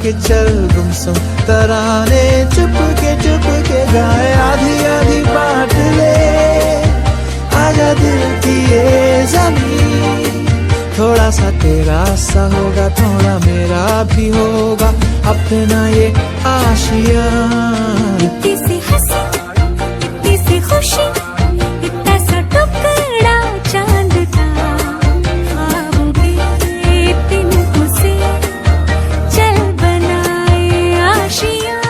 के चल गुमसुम तराने चुप के गाए आधी आधी बांट ले आजा दिल की ये ज़मीन। थोड़ा सा तेरा सा होगा थोड़ा मेरा भी होगा अपना ये आशिया। इतनी सी हंसी इतनी सी खुशी इतना सा टुकड़ा चांद का ख्वाबों के तिनकों से चल बनाए आशिया।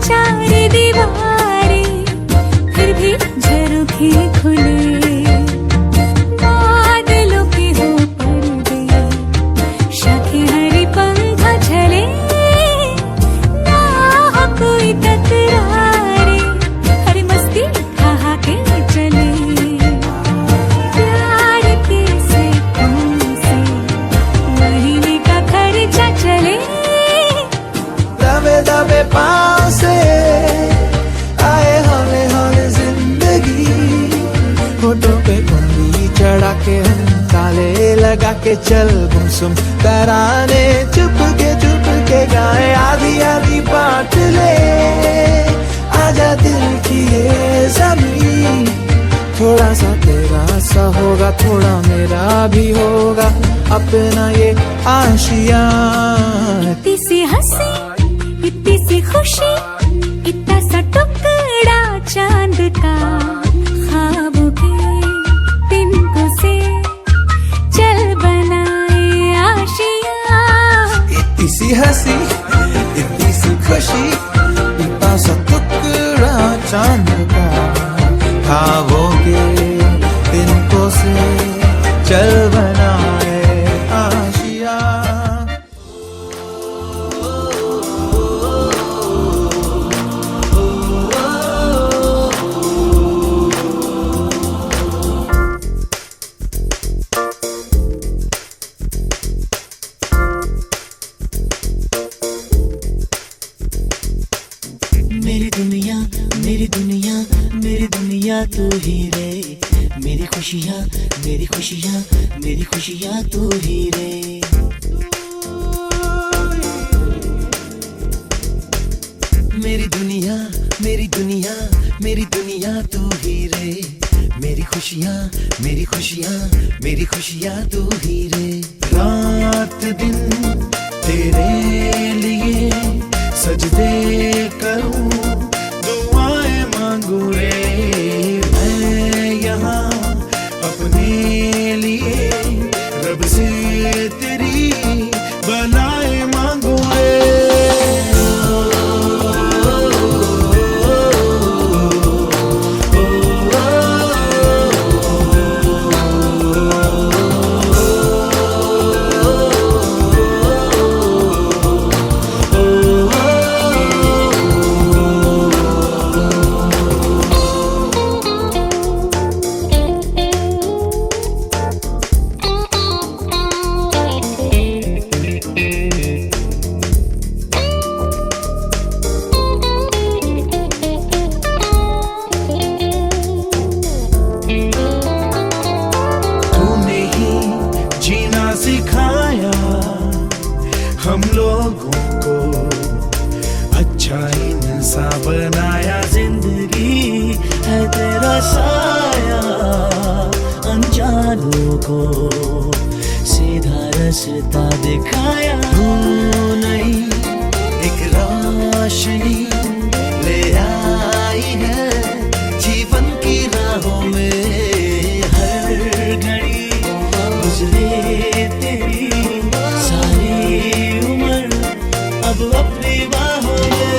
चार दीवारें फिर भी झरोखे खुले बादलों के हो पर्दे शाखे हरी पंखा झले ना हो कोई तकरारे हर मस्ती कहा के चले प्यार के सिक्कों से महीने का खर्चा चले। दबे दबे पाँव से आए हौले हौले जिंदगी होठों पे कुंडी चढ़ा के हम ताले लगा के चल गुमसुम तराने चुप के गाए आधी आधी बांट ले आजा दिल की ये ज़मीन। थोड़ा सा तेरा सा होगा थोड़ा मेरा भी होगा अपना ये आशिया। इतनी सी हंसी इतनी सी खुशी इतना सा टुकड़ा चांद का ख्वाबों के तिनकों से चल बनाए आशिया। इतनी सी हंसी इतनी सी खुशी इतना सा टुकड़ा चांद का ख्वाबों के तिनकों से चल बनाए आशिया। मेरी दुनिया मेरी दुनिया मेरी दुनिया तू ही रे मेरी खुशियाँ मेरी खुशियाँ मेरी खुशियाँ तू ही रे। मेरी दुनिया मेरी दुनिया मेरी दुनिया तू ही रे मेरी खुशियाँ मेरी खुशियाँ मेरी खुशियाँ तू ही रे। रात दिन तेरे लिए सजदे करूं दुआएं मांगू रे मैं यहाँ अपने लिए रब से तेरी बलाएं मांगू रे। सिखाया हम लोगों को अच्छा इंसान बनाया जिंदगी है तेरा साया अनजानों को सीधा रास्ता दिखाया। तू नहीं एक रोशनी ले आई है जीवन की राहों में हर घड़ी गुजरे तेरी सारी उम्र अब अपनी बाहों में।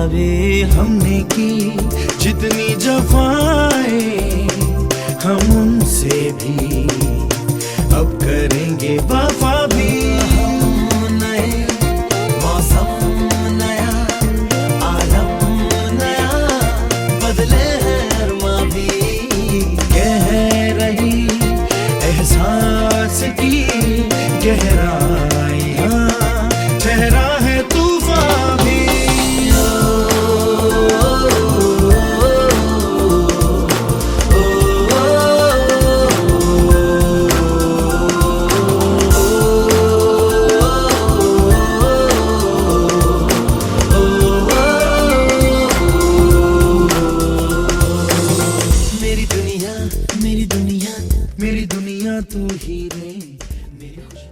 भी हमने की, जितनी जफाएं हम उनसे भी अब करेंगे वफा भी। नए मौसम नया, आलम नया, बदले हैं अरमा भी, कह रही एहसास की गहराइयां, ठहरा है तूफान भी। मेरी दुनिया, मेरी दुनिया, मेरी दुनिया तू ही रे, मेरी खुशी।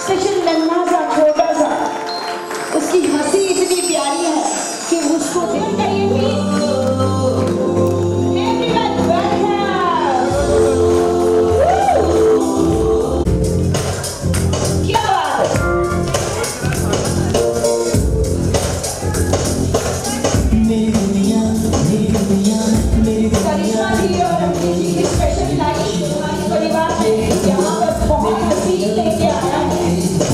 स्पेशल नन्हा सा छोटा सा, उसकी हंसी इतनी प्यारी है कि उसको देख कर ये भी क्या बात है। मेरी दुनिया, मेरी दुनिया, मेरी करिश्मा जी और अंकित जी की स्पेशल लाइफ हमारे परिवार में यहाँ पर बहुत हसीन लेके आया है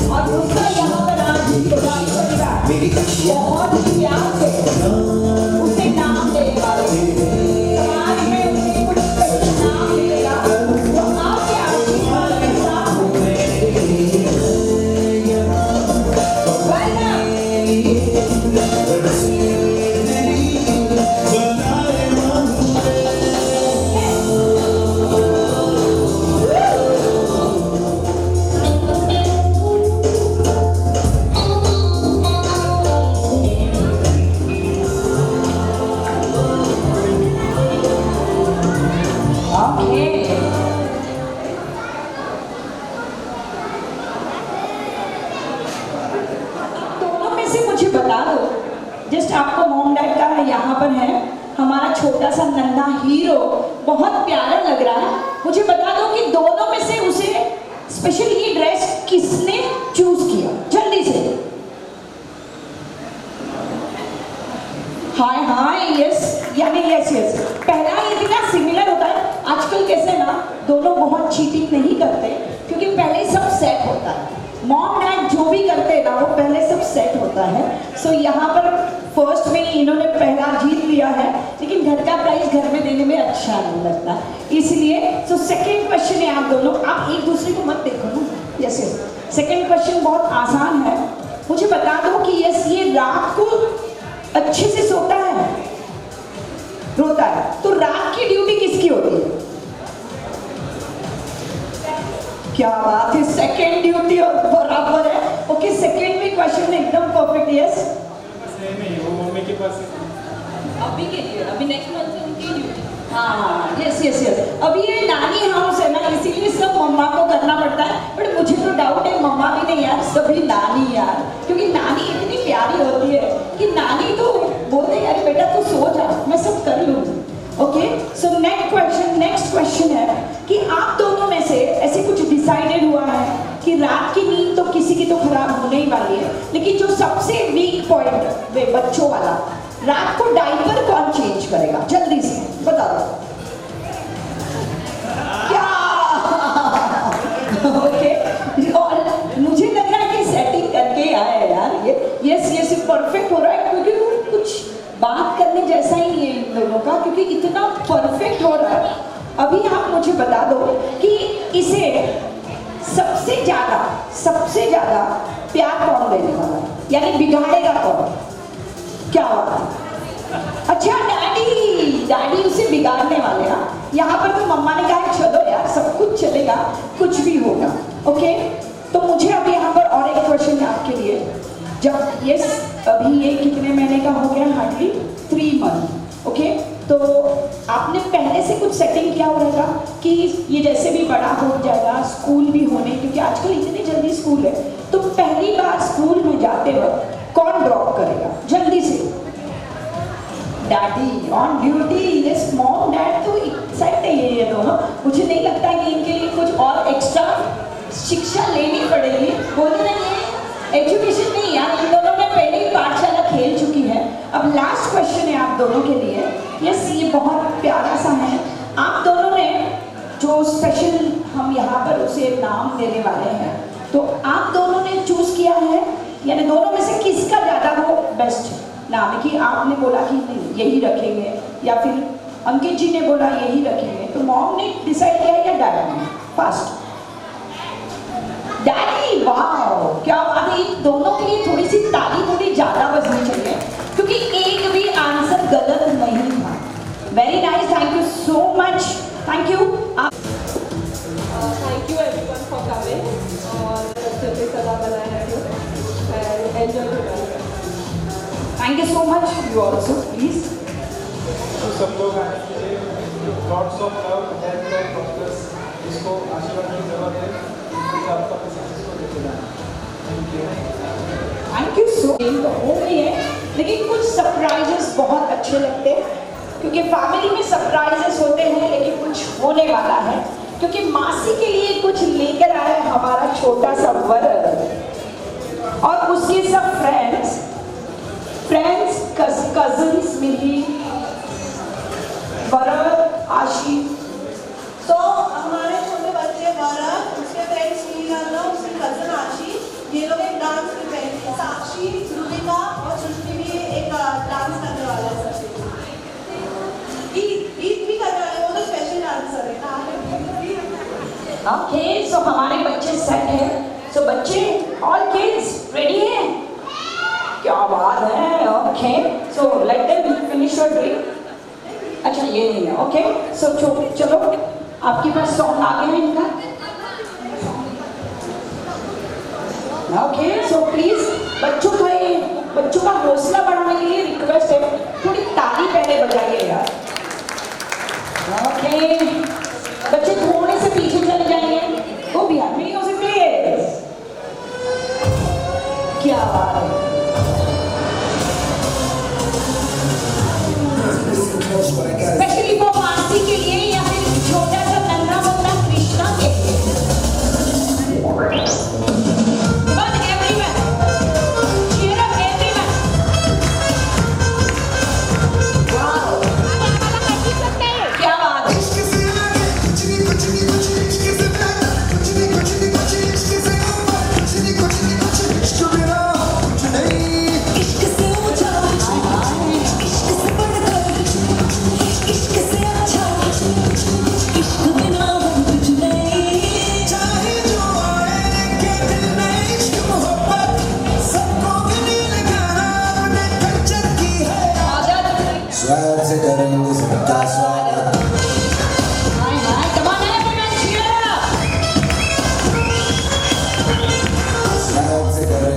और उसका यहाँ पर आज पुरानी परिवार बहुत ही प्यार से उसे नाम देने वाले समाज में उसे कुछ स्पेशल नाम मिलेगा तो आपके आशीर्वाद के साथ दोनों में से मुझे बता दो, जस्ट आपको मॉम डैड का यहाँ पर है हमारा छोटा सा नन्हा हीरो, बहुत प्यारा लग रहा है। मुझे बता दो कि दोनों में से उसे स्पेशल ये ड्रेस किसने चूज किया, जल्दी से। हाय हाय यस, यानी यस यस। पहला ये इतना सिमिलर होता है, आजकल कैसे ना दोनों बहुत चीटिंग नहीं करते क्योंकि पहले सब सेट होता है। मॉम डैड जो भी करते हैं ना वो पहले सब सेट होता है। सो यहाँ पर फर्स्ट में इन्होंने पहला जीत लिया है, लेकिन घर का प्राइस घर में देने में अच्छा नहीं लगता, इसलिए सो सेकंड क्वेश्चन है। आप दोनों आप एक दूसरे को मत देखो ना। यस यस, सेकंड क्वेश्चन बहुत आसान है। मुझे बता दो कि यस ये रात को अच्छे से सोता है, रोता है, तो रात की ड्यूटी किसकी होती है? क्या बात है, सेकंड ड्यूटी और बराबर है। ओके सेकंड में क्वेश्चन एकदम परफेक्ट यस सेम ही वो मम्मी के पास अभी के लिए अभी नेक्स्ट मंथ से उनकी ड्यूटी हाँ यस यस यस अभी ये नानी हाउस है ना इसीलिए सब मम्मा को करना पड़ता है बट मुझे तो डाउट है मम्मा भी नहीं यार सभी नानी यार क्योंकि नानी इतनी प्यारी होती है कि नानी तो बोलते हैं अरे बेटा तू सो जा मैं सब कर लूँगी ओके सो नेक्स्ट क्वेश्चन है कि आप दोनों में से ऐसे कुछ डिसाइडेड हुआ है कि रात की नींद तो किसी की तो खराब होने ही वाली है लेकिन जो सबसे वीक पॉइंट वे बच्चों वाला रात को डायपर कौन चेंज करेगा जल्दी से बता दो क्या ओके और मुझे लग रहा है कि सेटिंग करके आया है यार ये यस परफेक्ट हो रहा है क्योंकि वो कुछ बात करने जैसा ही नहीं है इन दोनों का क्योंकि इतना परफेक्ट हो रहा है अभी आप मुझे बता दो कि इसे सबसे ज्यादा प्यार कौन देने वाला है यानी बिगाड़ेगा कौन क्या होगा अच्छा डैडी उसे बिगाड़ने वाले हैं यहाँ पर तो मम्मा ने कहा चलो यार सब कुछ चलेगा कुछ भी होगा ओके तो मुझे अब यहाँ पर और एक क्वेश्चन है आपके लिए जब यस अभी ये कितने महीने का हो गया हार्डली 3 मंथ ओके तो आपने पहले से कुछ सेटिंग किया होगा कि ये जैसे भी बड़ा हो जाएगा स्कूल भी होने क्योंकि आजकल इतनी जल्दी स्कूल है तो पहली बार स्कूल में जाते वक्त कौन ड्रॉप करेगा जल्दी से daddy on duty yes mom dad तो एक्साइट है ये दोनों मुझे नहीं लगता कि इनके लिए कुछ और एक्स्ट्रा शिक्षा लेनी पड़ेगी बोलते नहीं है एजुकेशन नहीं यार इन दोनों ने पहले ही पाठशाला खेल चुकी है अब लास्ट क्वेश्चन है आप दोनों के लिए यस ये बहुत प्यारा सा है आप दोनों ने जो स्पेशल हम यहाँ पर उसे नाम देने वाले हैं तो आप दोनों ने चूज किया है यानी दोनों में से किसका ज़्यादा वो बेस्ट नाम है कि आपने बोला कि नहीं यही रखेंगे या फिर अंकित जी ने बोला यही रखेंगे तो मॉम ने डिसाइड किया या डैडी ने फास्ट डैडी वाह क्या बात है इन दोनों के लिए थोड़ी सी ताली थोड़ी ज़्यादा बजनी चाहिए क्योंकि एक भी आंसर गलत नहीं था very nice thank you so much thank you thank you everyone for coming और अच्छे से सलाह बनाया है enjoy to thank you so much you also please तो सब लोग आने के लिए lots of love health and prospers इसको आशीर्वाद की जरूरत है क्योंकि आपका सक्सेस को लेके जाना थैंक यू सो तो हो गई है लेकिन कुछ सरप्राइजेस बहुत अच्छे लगते हैं क्योंकि फैमिली में सरप्राइजेस होते हैं लेकिन कुछ होने वाला है क्योंकि मासी के लिए कुछ लेकर आया है हमारा छोटा सा वरद और उसके सब फ्रेंड्स कजन्स मिली वरद आशी तो हमारे छोटे बच्चे वरद उसके फ्रेंड्स नीला उसके कजन आशी ये लोग एक डांस कर रहे हैं साक्षी रुबिका और सृष्टि भी एक डांस करने वाला है सबसे ईद भी करने वाले वो तो स्पेशल डांसर है ओके सो हमारे बच्चे सेट हैं सो बच्चे ऑल किड्स रेडी हैं क्या बात है okay so let them finish your drink अच्छा ये नहीं है ओके सो चलो आपके पास सॉन्ग आ गया है इनका ओके सो प्लीज बच्चों का हौसला बढ़ाने के लिए रिक्वेस्ट है थोड़ी ताली पहले बजाइए यार ओके बच्चे थोड़े से पीछे चले जाएंगे वो भी आदमी म्यूजिक प्लीज क्या बात है स्पेशली वो मासी के लिए या फिर छोटा सा नन्हा मुन्ना कृष्णा के लिए But everyone, cheer up everyone. Wow. क्या बात है इश्क से ऊंचा इश्क से बढ़कर इश्क से अच्छा इश्क बिना हम कुछ नहीं चाहे जो आए के दिल में इश्क मोहब्बत सबको गले लगाना हमने कल्चर की है स्वैग से करेंगे सबका स्वागत Come on everyone, cheer up. Swag से करेंगे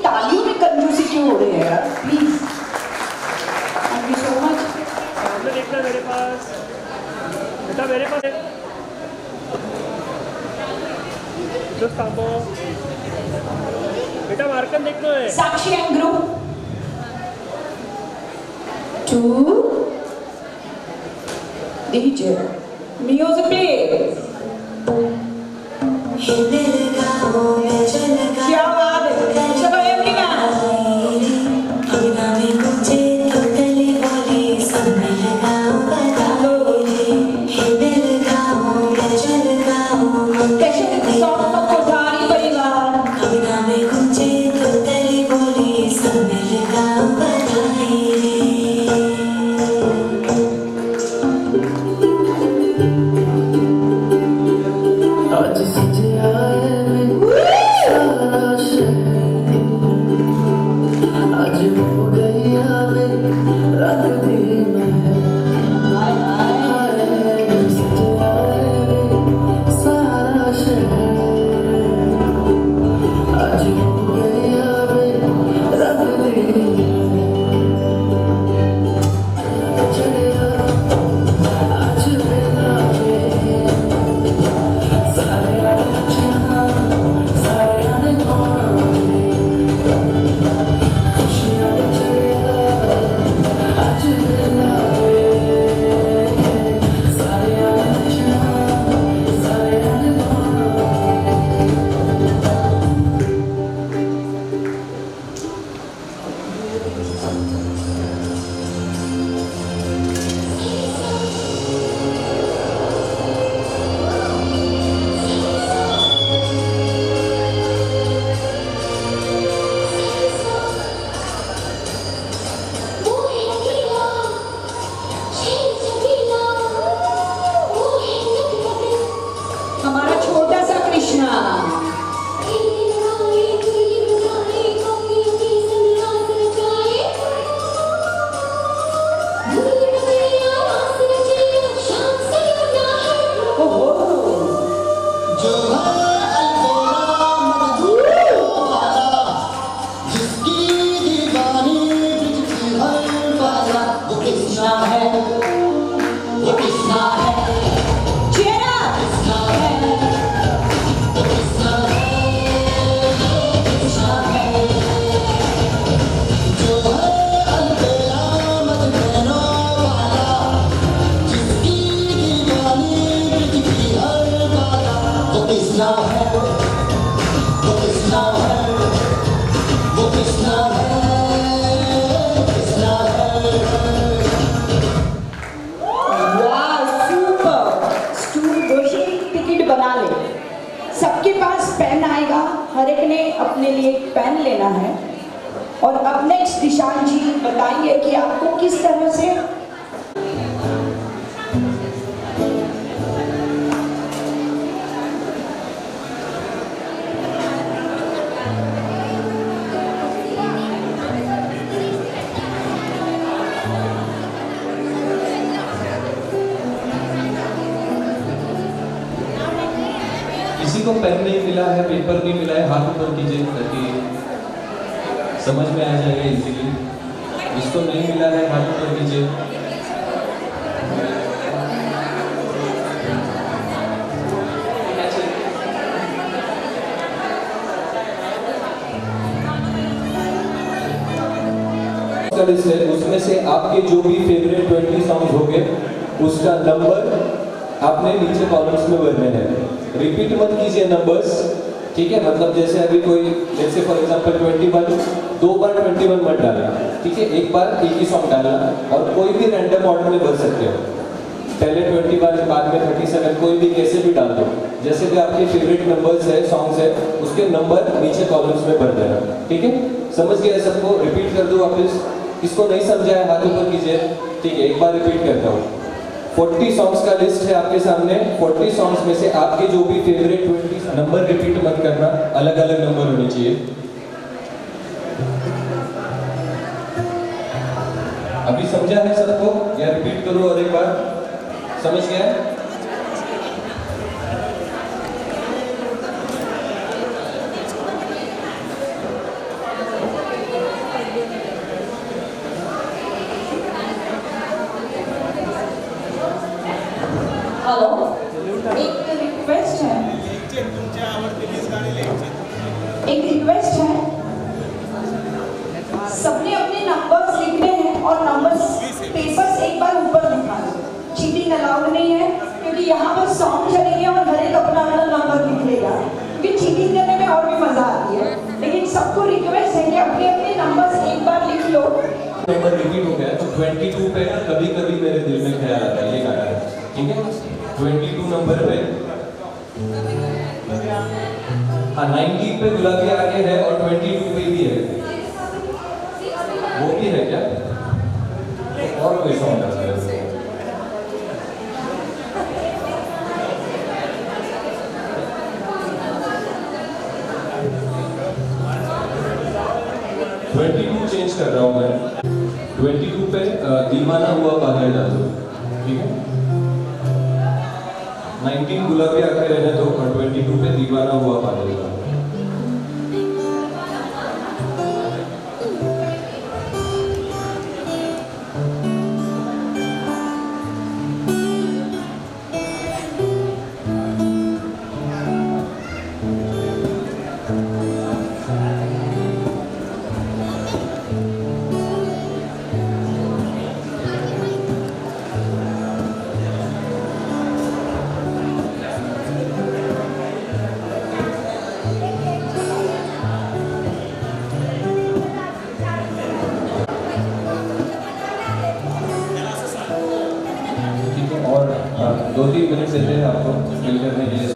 तालियों में कंजूसी क्यों हो रही है यार, please. Thank you so much. सामने देखना मेरे पास, बेटा मेरे पास जो सांबो बेटा मार्कन देखना है। Sakshi and group 2 DJ music please. क्या बात है, चलो एवरीवन। कैसे सॉन्ग को कोठारी परिवार आज सजिया आज हो गई आवे रात दिन है सजिया सारा शहर आज हो गई आवे रात दिन चढ़िया आज बेला हमारा छोटा सा कृष्णा। सबके पास पेन आएगा, हर एक ने अपने लिए एक पेन लेना है और अब नेक्स्ट दिशान जी बताएंगे कि आपको किस तरह से किसी को पेन नहीं मिला है, पेपर नहीं मिला है, हाथ ऊपर कीजिए ताकि समझ में आ जाएगा इजीली। जिसको नहीं मिला है हाथ ऊपर कीजिए। लिस्ट है, उसमें से आपके जो भी फेवरेट 20 सॉन्ग होंगे उसका नंबर आपने नीचे कॉलम्स में भरने हैं। रिपीट मत कीजिए नंबर्स, ठीक है। मतलब जैसे अभी कोई जैसे फॉर एग्जांपल 21, 2 बार 21 मत डालना, ठीक है। एक बार एक ही सॉन्ग डालना और कोई भी रैंडम ऑर्डर में भर सकते हो। पहले 21 बाद में 37, कोई भी कैसे भी डाल दो। जैसे भी आपके फेवरेट नंबर्स है, सॉन्ग्स है, उसके नंबर नीचे कॉलम्स में भर देना, ठीक है। समझ गया सबको? रिपीट कर दो वापस। किसको नहीं समझा है हाथ ऊपर कीजिए, ठीक है। एक बार रिपीट करता हूँ। 40 सॉन्ग्स का लिस्ट है आपके सामने। 40 सॉन्ग्स में से आपके जो भी फेवरेट 20 नंबर रिपीट मत करना, अलग अलग नंबर होने चाहिए। अभी समझा है सबको या रिपीट करो और एक बार? समझ गया? यहाँ पर सॉन्ग चलेंगे और हर एक अपना अपना नंबर लिख लेगा, क्योंकि चीटिंग करने में और भी मजा आती है। लेकिन सबको रिक्वेस्ट है कि अपने अपने नंबर्स एक बार लिख लो। नंबर रिपीट हो गया तो 22 पे ना कभी कभी मेरे दिल में ख्याल आता है, ये गाना है, ठीक है। 22 नंबर पे, हाँ 19 पे गुलाबी आगे है और 22 पे भी है, वो भी है क्या? और कोई सॉन्ग है? 22 चेंज कर रहा हूँ मैं, 22 पे दीवाना हुआ पागल डाल दो, ठीक है। 19 गुलाबी आके रहने दो और 22 पे दीवाना हुआ पागल डाल दो। और 2-3 मिनट देते हैं आपको फिल करने के लिए।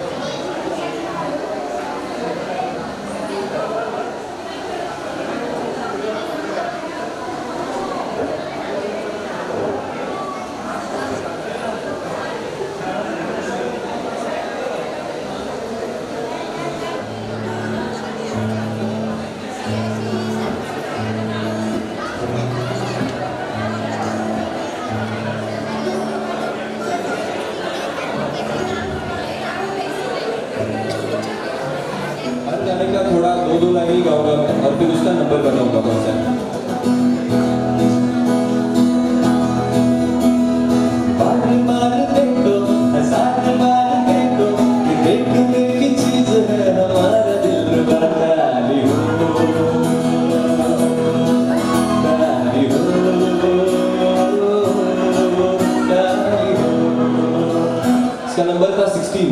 गाने का थोड़ा 2-2 लाइन ही गाऊंगा मैं और फिर उसका नंबर बताऊंगा कौन सा है। इसका नंबर था 16।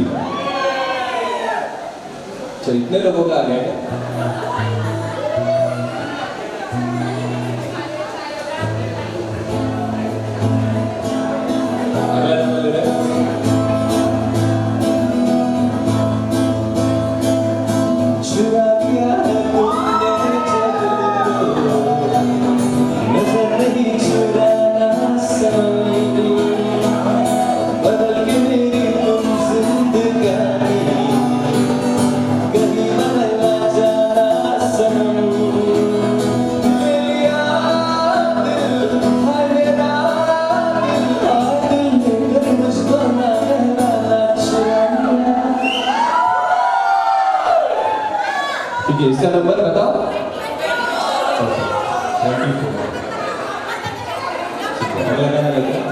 तो इतने लोगों का आ गया अगला नंबर ले रहे हैं। चुरा लिया तुमने जब नजर नहीं चुराना सनम, बदल के मेरी तुम जिंदगानी कहीं बदला जाना सनम। मेरा दिल हाय मेरा दिल लेकर मुझको ना चुराना। ठीक है, इसका नंबर बताओ। Thank you. अगला गाना लेते हैं।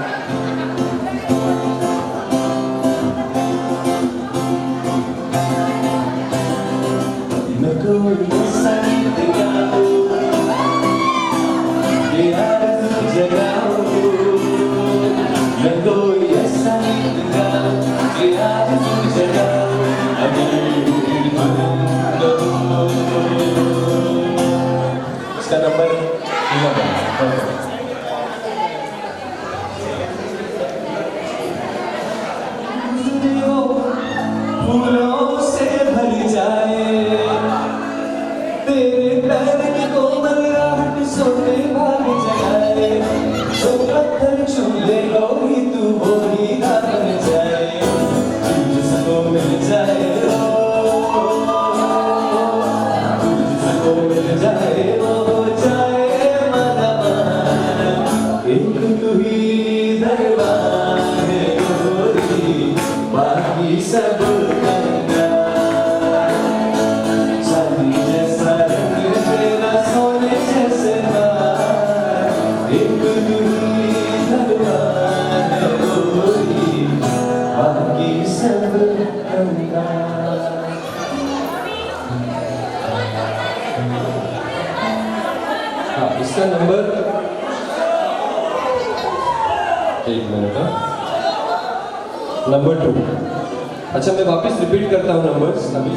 न कोई संग गाओ, ये आरज़ू जगाओ, न कोई संग गाओ, ये आरज़ू जगाओ, अभी इसका नंबर फूलों से भर जाए तेरे पैर की कोमल रात सोते भाग जगाए, जो पत्थर चूले लो ही तू वो ही बन जाए, जिसको मिल जाए जिसको मिल जाए वो जाए मना, एक तू ही दरबार है गोरी, बाकी सब गंगा। चांदी जैसा रंग तेरा सोने जैसे बाल, एक तू ही दरबार है गोरी, बाकी सब गंगा। हाँ, इसका नंबर 1 मिनट। नंबर 2। अच्छा मैं वापस रिपीट करता हूँ नंबर्स अभी।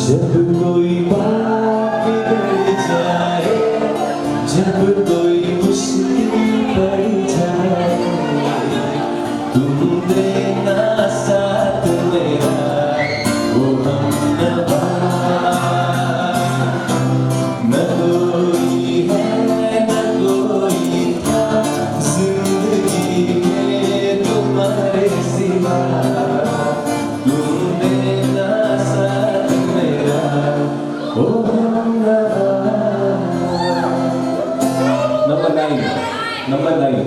जब कोई बात बिगड़ जाए, जब कोई मुश्किल पड़ जाए, तुम देना साथ मेरा वो हमनवा। न कोई है न कोई था जिंदगी में तुम्हारे सिवा, तुम देना साथ मेरा वो हमनवा। नंबर 9।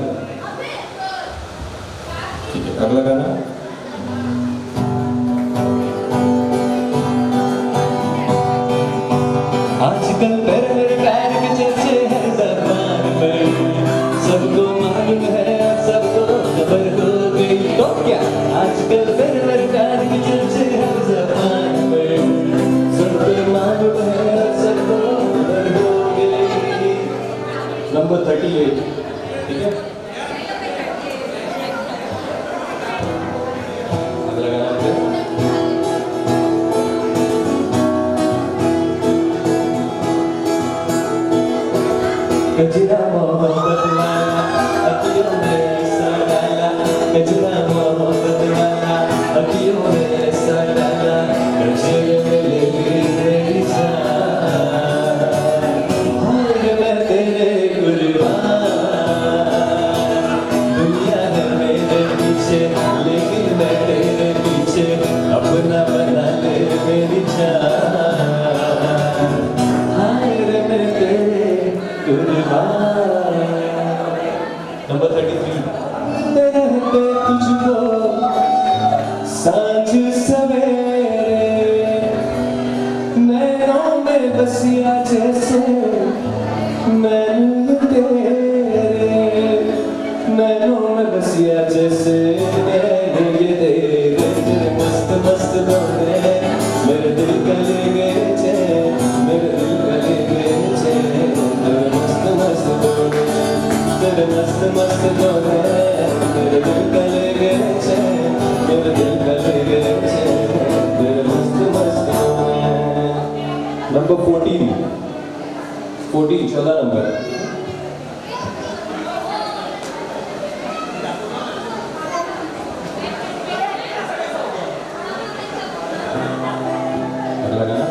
ठीक है, अगला गाना। आजकल मेरे पैर के चर्चे हैं ज़बान में, सबको मालूम है सबको खबर हो गई तो क्या। आजकल मेरे पैर के चर्चे हैं ज़बान में, सबको मालूम है सबको खबर हो गई। नंबर 38। ठीक है, अगला गाना है। कजरा मोहब्बत वाला अखियों में ऐसा डाला, कजरा मोहब्बत वाला अखियों में ऐसा डाला, कजरे में ले मेरी जान। हाय मैं तेरे कुर्बान, दुनिया है मेरे पीछे लेकिन मैं तेरे पीछे, अपना बना ले मेरी जान। हाय रे मैं तेरे नंबर 33। देखते तुझको सांझ सवेरे, नैनों में बसिया जैसे नैन तेरे, नैनों में बसिया जैसे नैन ये तेरे, तेरे मस्त मस्त डोले मेरे दिल का ले गए चैन, मेरे दिल का ले गए चैन। तेरे मस्त मस्त डोले, तेरे मस्त मस्त डोले मेरे दिल का ले गए चैन, मेरे दिल का ले गए चैन, तेरे मस्त मस्त डोले। नंबर 14। 14 नंबर। अगला गाना।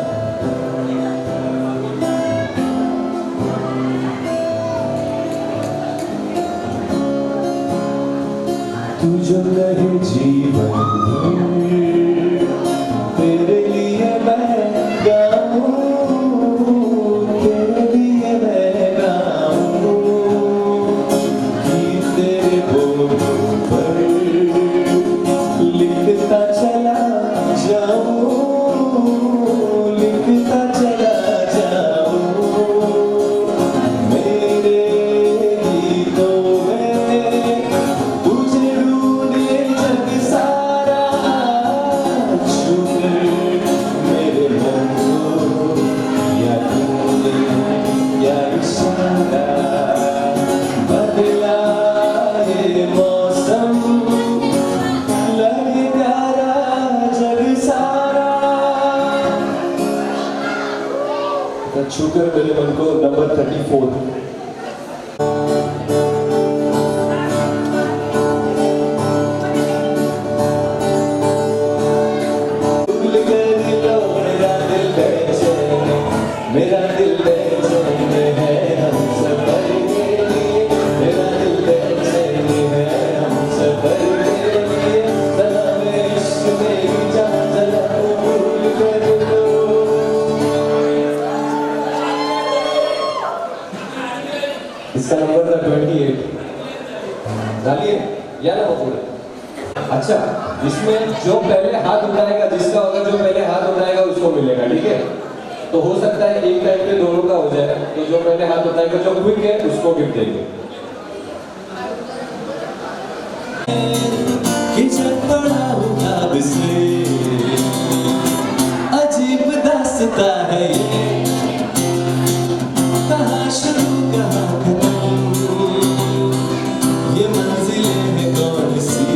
तू जो कहे जीवन तेरे लिए मैं गाऊं, तेरे लिए मैं गाऊं, कि तेरे बोलों पर लिखता चला जाऊं, लिखता चला जाऊं। मेरे गीतों में तुझे ढूंढे जग सारा, शुक्र मेरे मन को या तूने या इशारा, बदला ये मौसम लगे प्यारा जग सारा। शुक्र मेरे मन को। नंबर 34। भूल कर लो मेरा दिल बेचैन, मेरा दिल बेचैन है हम सफर के लिए, मेरा दिल बेचैन है हम सफर के लिए। सलाम इश्क मेरी जान चला भूल कर लो। इसका नंबर था 28। डालिए या ना पूरा। अच्छा, इसमें जो पहले हाथ उठाएगा, जिसका होगा जो पहले हाथ उठाएगा उसको मिलेगा। ठीक है, तो हो सकता है एक टाइम पे दोनों का हो जाए, तो जो पहले हाथ उठाएगा जो क्विक है उसको गिफ्ट देंगे। कि जब बड़ा हुआ से अजीब दास्तां है ये, कहाँ शुरू कहाँ खत्म, ये मंजिलें हैं कौन सी,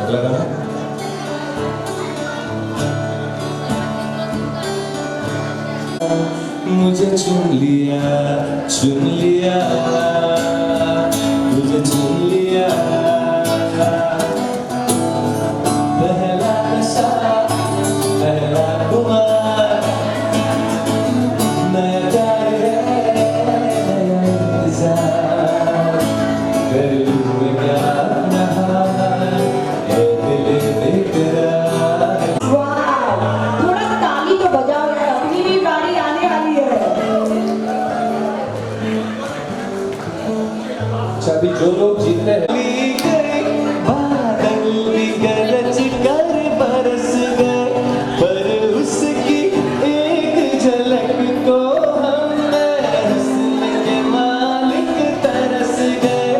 अगला गाना मुझे चुन लिया तुझे चुन लिया पहला नशा पहला खुमार नया प्यार है नया इंतजार कर लूं मैं क्या रहा है दिल बेकरार वाह, थोड़ा ताली तो बजाओ यार, अपनी भी बारी आने वाली है। अच्छा अभी जो लोग जीतते हैं बादल भी गरज कर बरस गए पर उसकी एक झलक को हमने हुस्न के मालिक तरस गए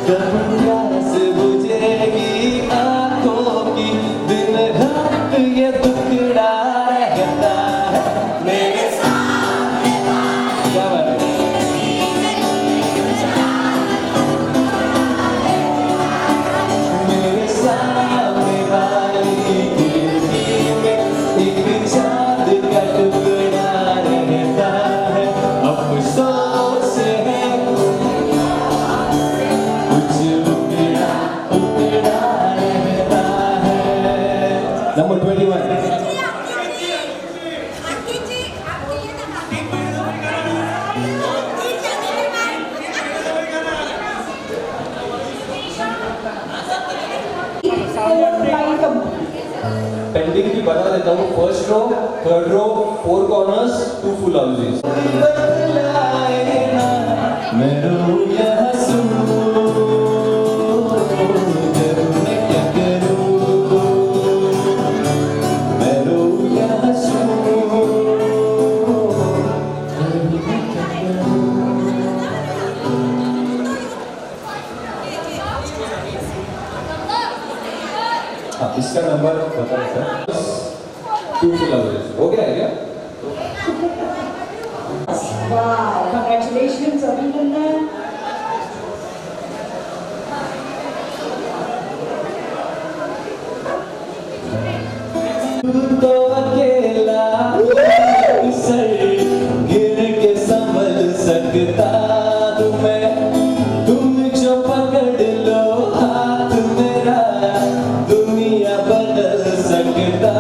कब प्यास बुझेगी आंखों की दिन रात ये दुखड़ा रहता है मेरे सामने क्या बात है मेरे सामने वाली खिड़की में एक चाँद का टुकड़ा रहता है अफसोस है कुछ टुकड़ा रहता है नंबर 21 पेंडिंग भी बता देता हूँ first row third row 4 corners 2 full houses मैं रो या हंसूं करूं मैं क्या करूं मैं रो या हंसूं करूं मैं क्या करूं हाँ इसका नंबर बता देता हूँ 2 फुल हाउसेस हो गया है क्या वाह, congratulations अभिनंदन। तो अकेला सर गिर के संभल सकता हूँ मैं तुम जो पकड़ लो हाथ मेरा दुनिया बदल सकता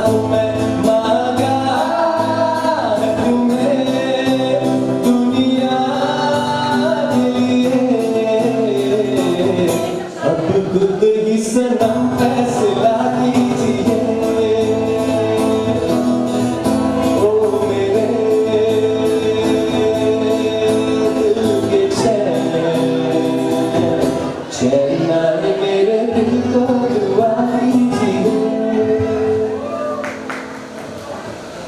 हूँ मैं मांगा है तुम्हें दुनिया के लिए अब खुद ही सनम फैसला कीजिए ओ मेरे दिल के चैन आए मेरे दिल को दुआ कीजिए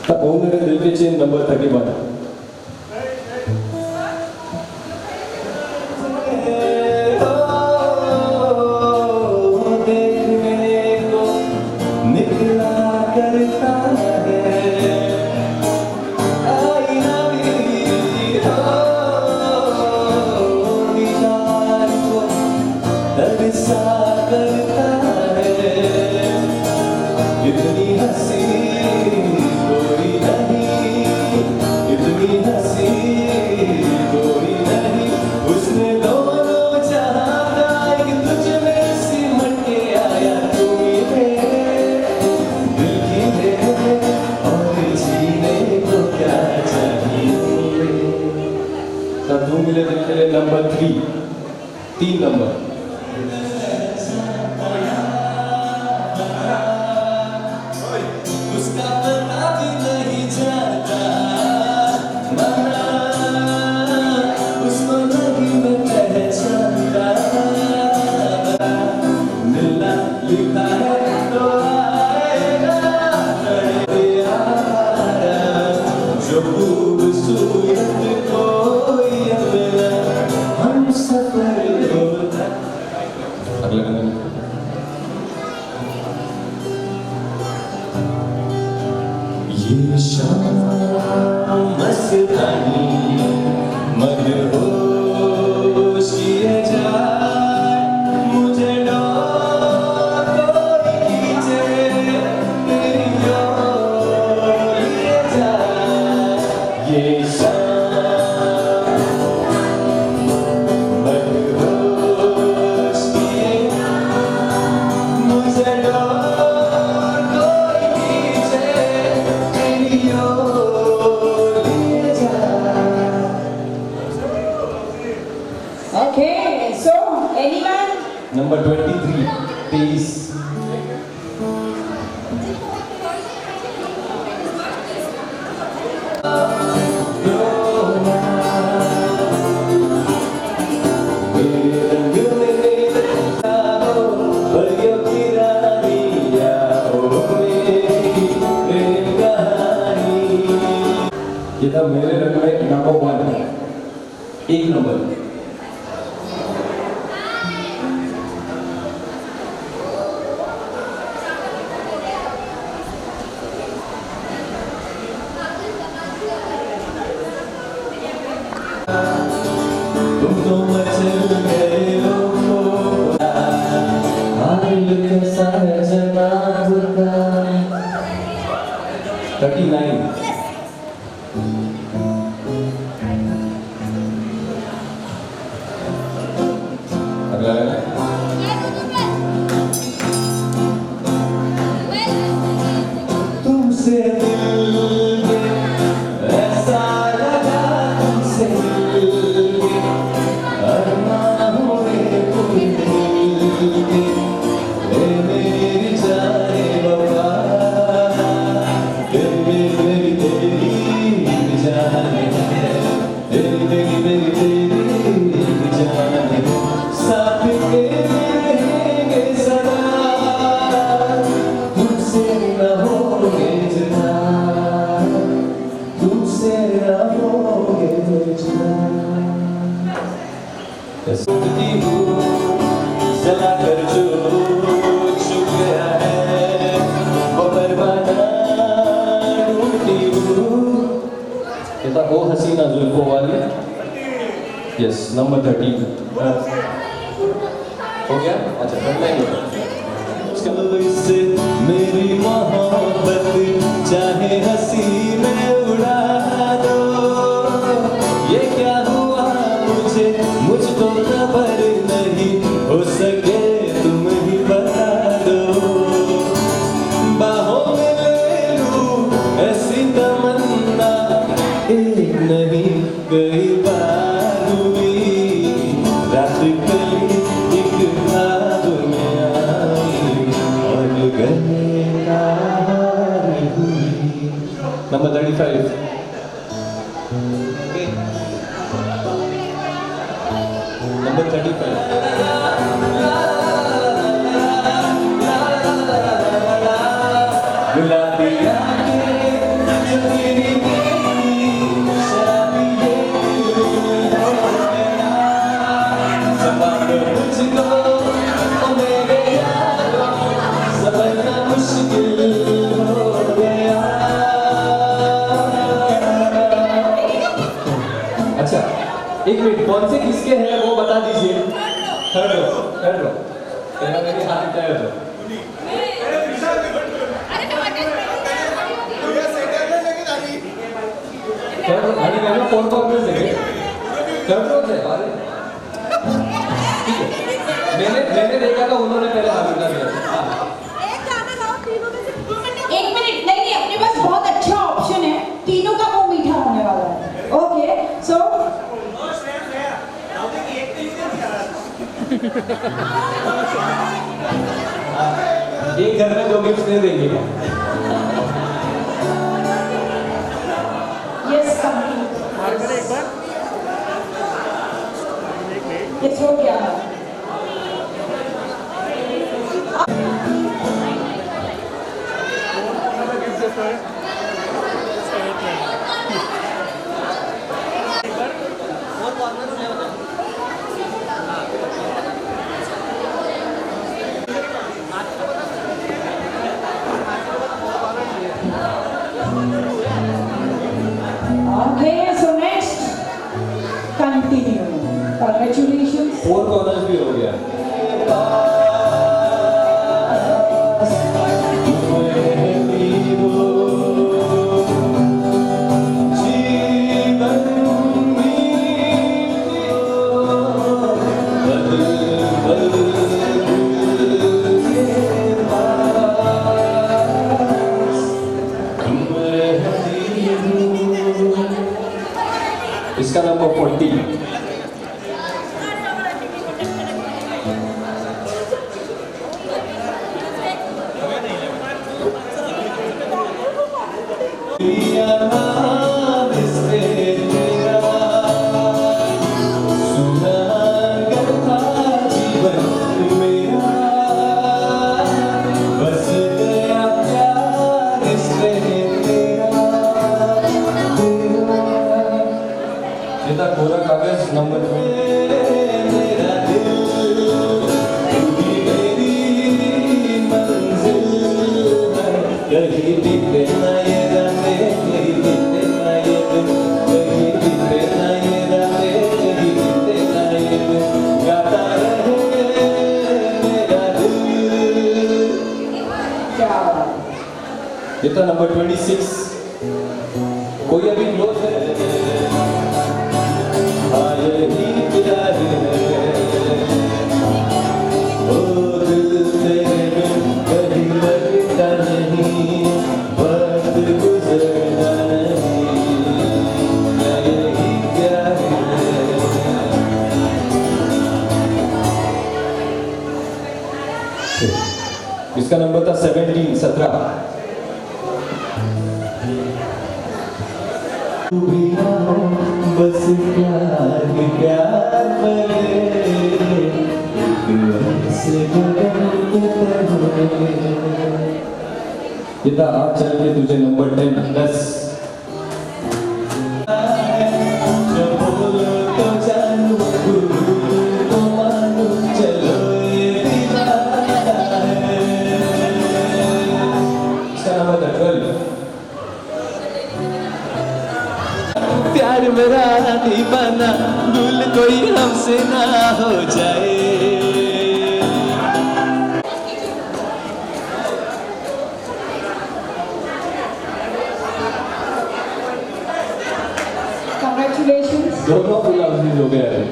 अब ओ मेरे दिल के चैन नंबर 31 देखने को निकला करता है आईना भी दीदार को तरसा करता है इतनी हंसी कोई नहीं इतनी हंसी कोई नहीं उसने दोनों जहां का एक तुझ में सिमट के आया तू मेरे दिल की है और जीने को क्या चाहिए तब तू मिले दिल के लिए नंबर 3 नंबर उसका पता भी नहीं जाता मना उसको नहीं मैं पहचानता मिलना लिखा है तो आएगा लड़के आया जो खूबसूरत कोई अपना हम सफर होता 23 23 ये था मेरे रंग में नंबर 1, एक नंबर। तुम तो मचल गए हो, हाल कैसा है जनाब का। 39 तुमसे दिल में ऐसा लगा, तुमसे दिल में अरमान हुए पूरे दिल में। ए मेरी जाने वफा, मेरी तेरी जान है, मेरी तेरी जान है। साथ तेरे रहेंगे सदा, तुमसे न होंगे जुदा, तुमसे न होंगे जुदा। सुनती हूँ जला कर जो छुप गया है, वो परवाना ढूंढती हूँ। ये था ओ हसीना जुल्फों वाली। यस, नंबर 13 हो गया। अच्छा, से मेरी मोहब्बत चाहे हंसी में उड़ा दो। ये क्या हुआ मुझको खबर नहीं, हो सके तुम ही बता दो। बाहों में ले लूं ऐसी तमन्ना, एक नहीं कई बार हुई। रात कली एक ख्वाब में आई और गले हार हुई। नंबर 35 नंबर 35 गुलाबी आंखें जो तेरी मेरी शराबी ये दिल हो गया। संभालो मुझको ओ मेरे यारो, संभलना मुश्किल हो गया। अच्छा, एक मिनट, कौन से किसके हैं वो बता दीजिए। थर्ड रो तेरा मेरे हाथ तैयार हो। अरे मैंने फोन कॉल में देखे थर्ड रो है। अरे ठीक है, मैंने देखा था उन्होंने पहले हाथ उठा दिया। एक मिनट, नहीं अपने पास बहुत अच्छा ऑप्शन है, तीनों का मुंह मीठा होने वाला है। ओके, सो एक घर में 2 गिफ्ट नहीं देंगे। यस यस हो गया। Okay, so next, continue. Congratulations. 4 corners भी हो गया। इसका नंबर 40 नंबर मेरा दिल तू ही मेरी मंजिल है कहीं बीते ना ये रातें कहीं बीते ना ये दिन कहीं बीते ना ये रातें कहीं बीते ना ये दिन गाता रहे मेरा दिल। क्या बात है। ये था नंबर 26। कोई अभी क्लोज है? हाँ यही प्यार है ओ दिल तेरे बिन कहीं लगता नहीं वक्त गुजरता नहीं यही प्यार है। इसका नंबर था 17। बस प्यार प्यार ये था आप चल के तुझे नंबर 10। जब बोलो तो जानू तो मानू चलो ये दीवाना है। इसका नंबर था 12। प्यार मेरा दीवाना भूल कोई हमसे ना हो जाए। Congratulations. दोनों फुल हाउसेस हो गया है।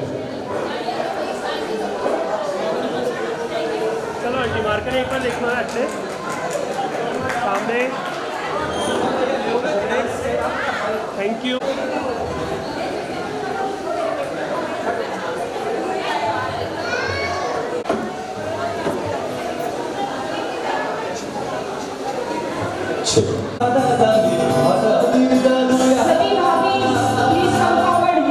चलो आंटी मार्कर एक बार देखना है अच्छे सामने। Thank you. सभी भाभी प्लीज कम फॉरवर्ड।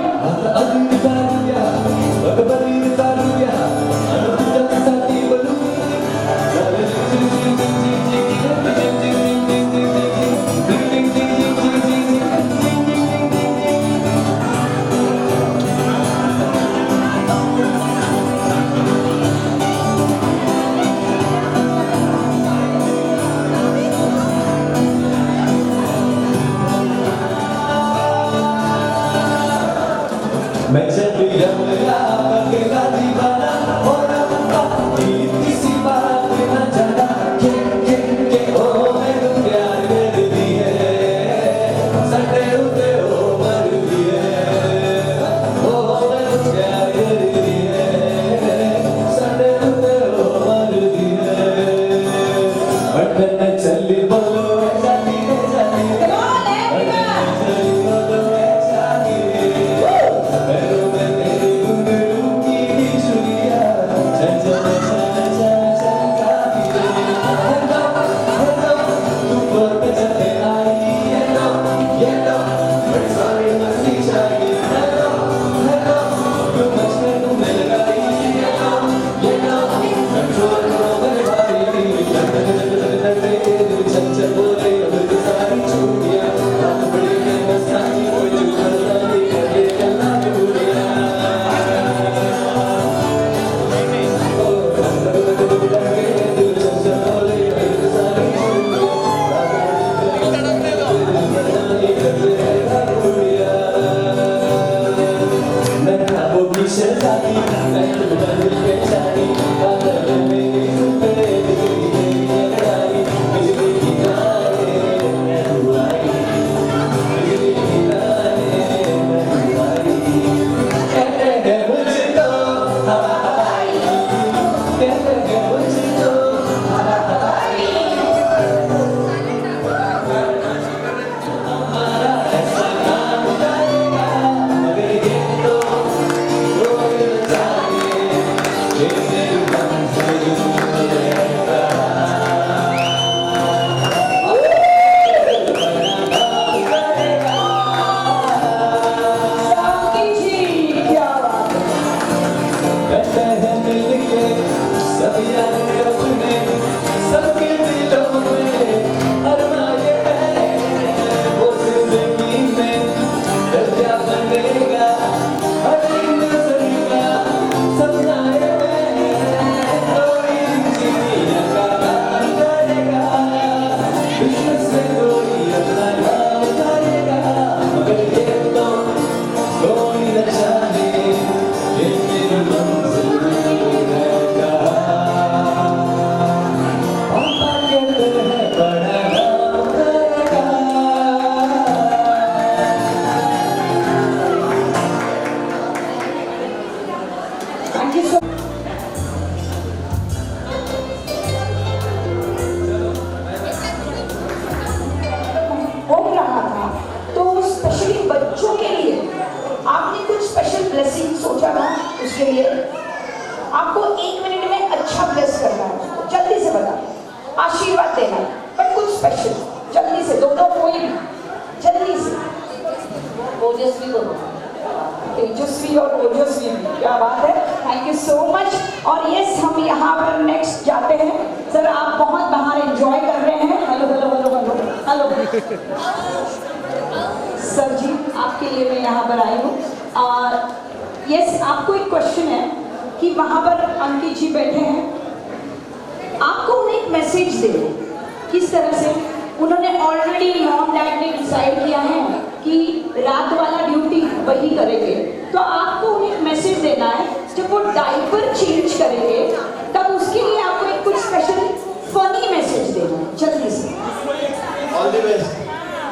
नेक्स्ट जाते हैं। सर आप बहुत बाहर एंजॉय कर रहे हैं। Hello hello hello hello hello sir जी, आपके लिए मैं यहाँ पर आई हूँ। यस, आपको एक क्वेश्चन है कि वहाँ पर अंकित जी बैठे हैं, आपको उन्हें एक मैसेज दे दो। किस तरह से? उन्होंने ऑलरेडी मॉम डैड ने डिसाइड किया है कि रात वाला ड्यूटी वही करेंगे, तो आपको उन्हें एक मैसेज देना है। जब वो डायपर चेंज करेंगे तब उसके लिए आपको एक कुछ स्पेशल फनी मैसेज देना है, जल्दी से। All the best.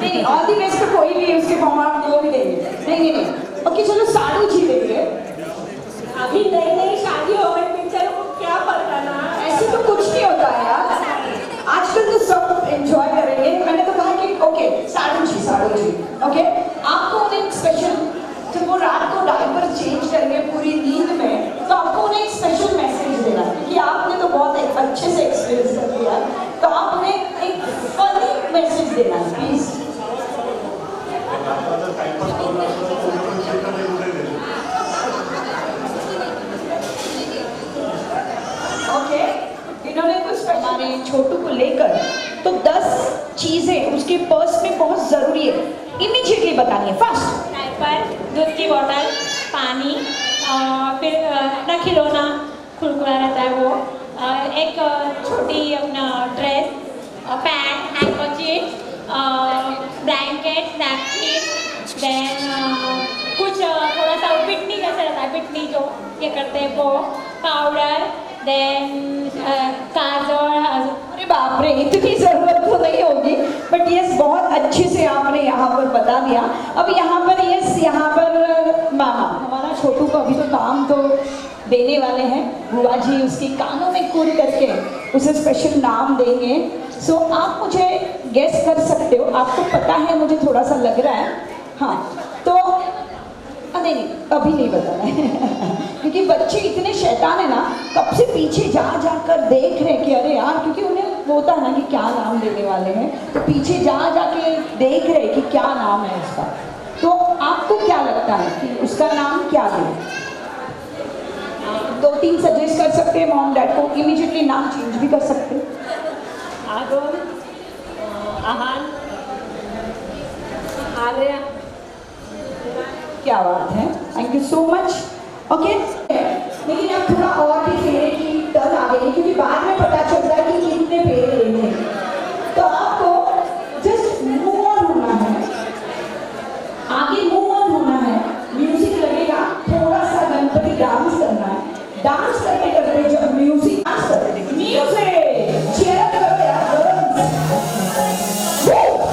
नहीं, ऑल द बेस्ट तो कोई भी उसके फॉर्म वो भी देंगे। नहीं, ओके चलो साड़ू जी देंगे। अभी नई नई शादी हो गई, पिक्चर को क्या पता ना। ऐसे तो कुछ नहीं होता है यार, आजकल तो सब एंजॉय करेंगे। मैंने तो कहा कि ओके साड़ू जी ओके। आपको उन्हें स्पेशल, जब वो रात को डायपर चेंज करेंगे पूरी नींद में, तो आपको उन्हें एक स्पेशल मैसेज देना है, क्योंकि आपने तो बहुत एक अच्छे से एक्सपीरियंस कर लिया, तो आप उन्हें एक फनी मैसेज देना है प्लीज। ओके, इन्होंने कुछ हमारे छोटू को लेकर तो 10 चीजें उसके पर्स में बहुत जरूरी है, इमीडिएटली बतानी है, फास्ट। डायपर, दूध की बोतल, पानी, फिर अपना खिलौना कुरकुरा रहता है वो, एक छोटी अपना dress, pant, handkerchief, blanket, napkin, then कुछ थोड़ा सा पिटनी जैसे रहता है, पिटनी जो ये करते हैं वो, पाउडर, देन काजल। अरे बाप रे, इतनी जरूरत तो नहीं होगी, बट यस बहुत अच्छे से आपने यहाँ पर बता दिया। अब यहाँ पर यस, यहाँ पर मामा हमारा छोटू को अभी तो काम तो देने वाले हैं, बुआ जी उसके कानों में कुर करके उसे स्पेशल नाम देंगे। सो आप मुझे गेस कर सकते हो, आपको पता है, मुझे थोड़ा सा लग रहा है। हाँ तो नहीं, अभी नहीं बताना है क्योंकि बच्चे इतने शैतान है ना, कब से पीछे जा कर देख रहे हैं कि अरे यार, क्योंकि उन्हें होता है ना कि क्या नाम देने वाले हैं, तो पीछे जा के देख रहे कि क्या नाम है उसका। तो आपको क्या लगता है कि उसका नाम क्या है? 2-3 सजेस्ट कर सकते हैं मॉम डैड को, इमीडिएटली नाम चेंज भी कर सकते हैं। आगोल, आहान, आलिया। क्या बात है, thank you so much. Okay, लेकिन अब थोड़ा और भी फेरे की टर्न आ गई है, क्योंकि बाद में पता चलता है कि कितने फेरे लेने हैं। तो आपको जस्ट मूव ऑन होना है, आगे मूव ऑन होना है। म्यूजिक लगेगा, थोड़ा सा गणपति डांस करना है। डांस करते करते जब म्यूजिक चेयर करो यार। चेयर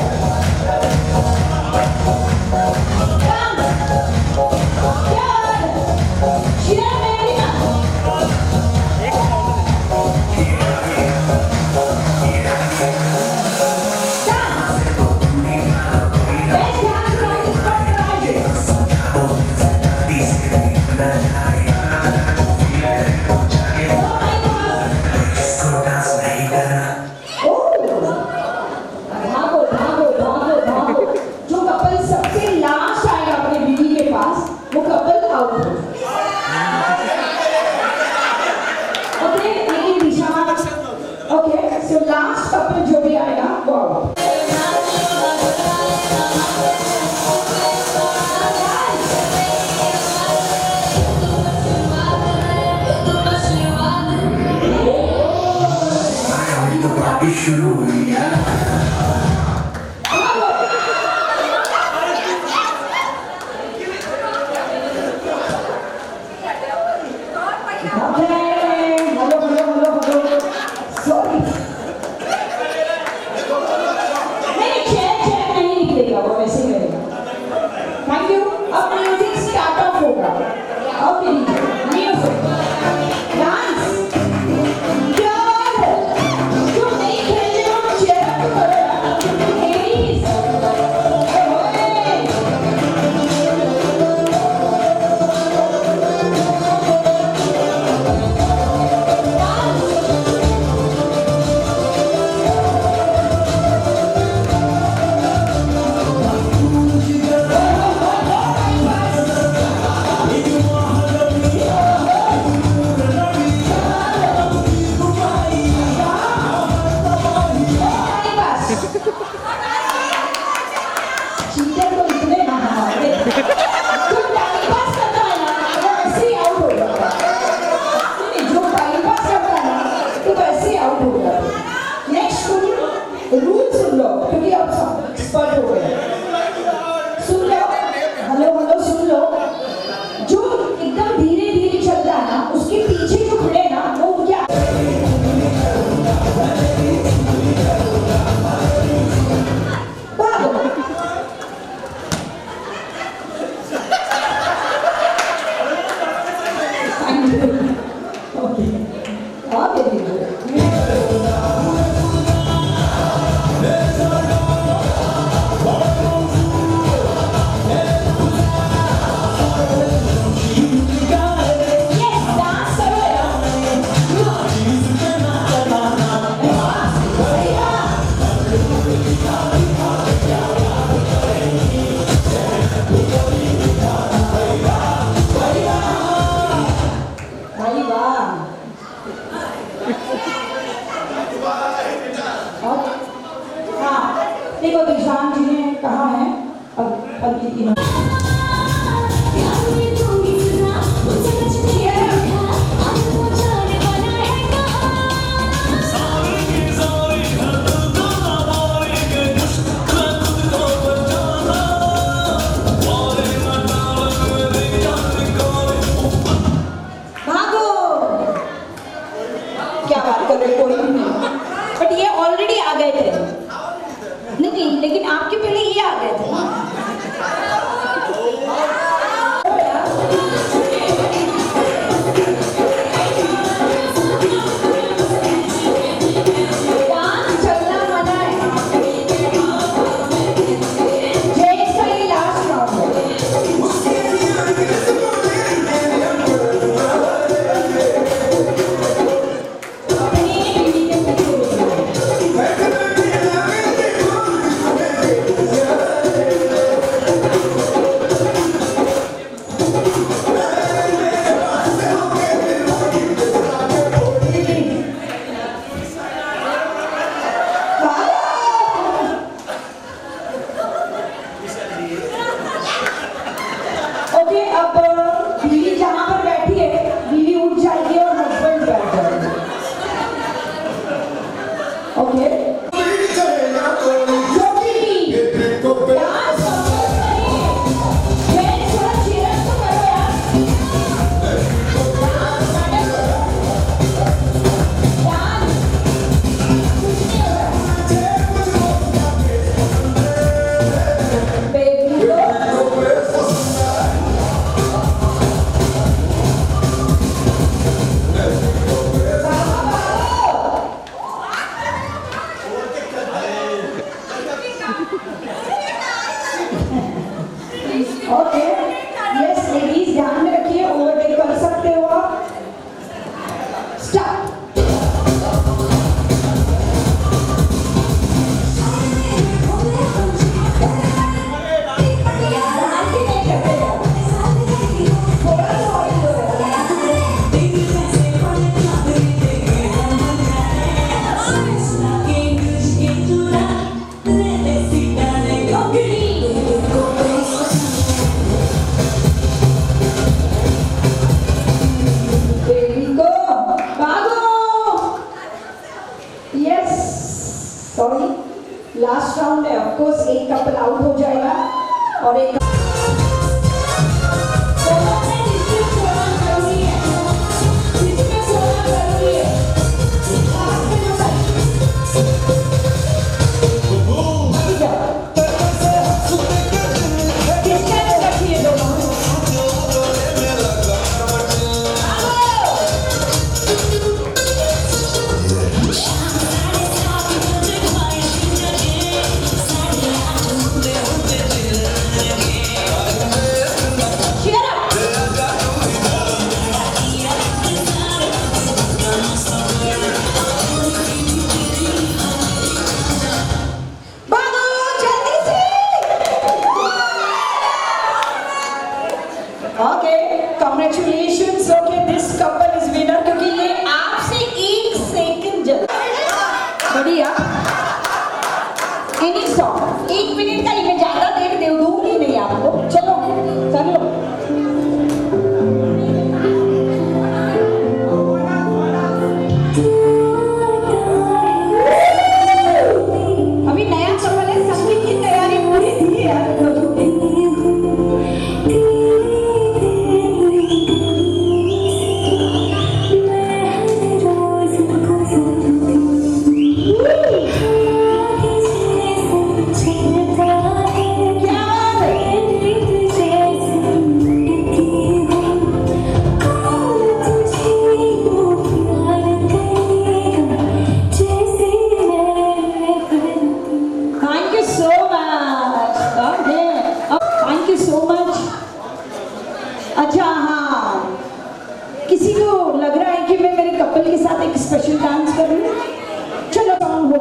रूल सुन लो क्योंकि अब सब एक्सपर्ट हो गए। सुन लो, हेलो हेलो सुन लो, जो एकदम धीरे धीरे चलता है ना उसके पीछे जो खड़े ना वो क्या देखो दिशान जी ने कहा है अब ये भागो, क्या बात कर रहे कोई नहीं, बट ये ऑलरेडी आ गए थे। नहीं लेकिन आपके पहले ये आ गए थे। डांस चलना मना है। जेंट्स का ये लास्ट राउंड है। ओके, अब बीवी जहाँ पर बैठी है बीवी उठ जाएगी और हस्बैंड बैठ जाएंगे। ओके, जो भी डांस जेंट्स थोड़ा cheers तो करो यार। डांस बेबी को ओके, यस लेडीज ध्यान में रखिए, ओवरटेक कर सकते हो आप। स्टार्ट। सॉरी, लास्ट राउंड है, ऑफ कोर्स एक कपल आउट हो जाएगा और एक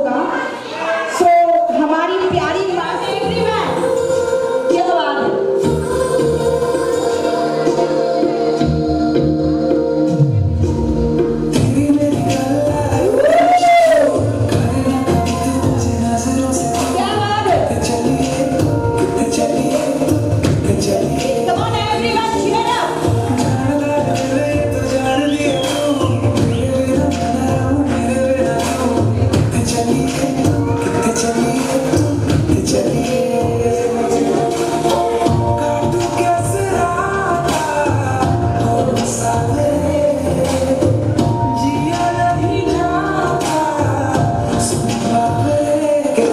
होगा। सो हमारी प्यारी क्लास एवरीवन, ये तो बात है। क्या बात है? Come on everyone, cheer up.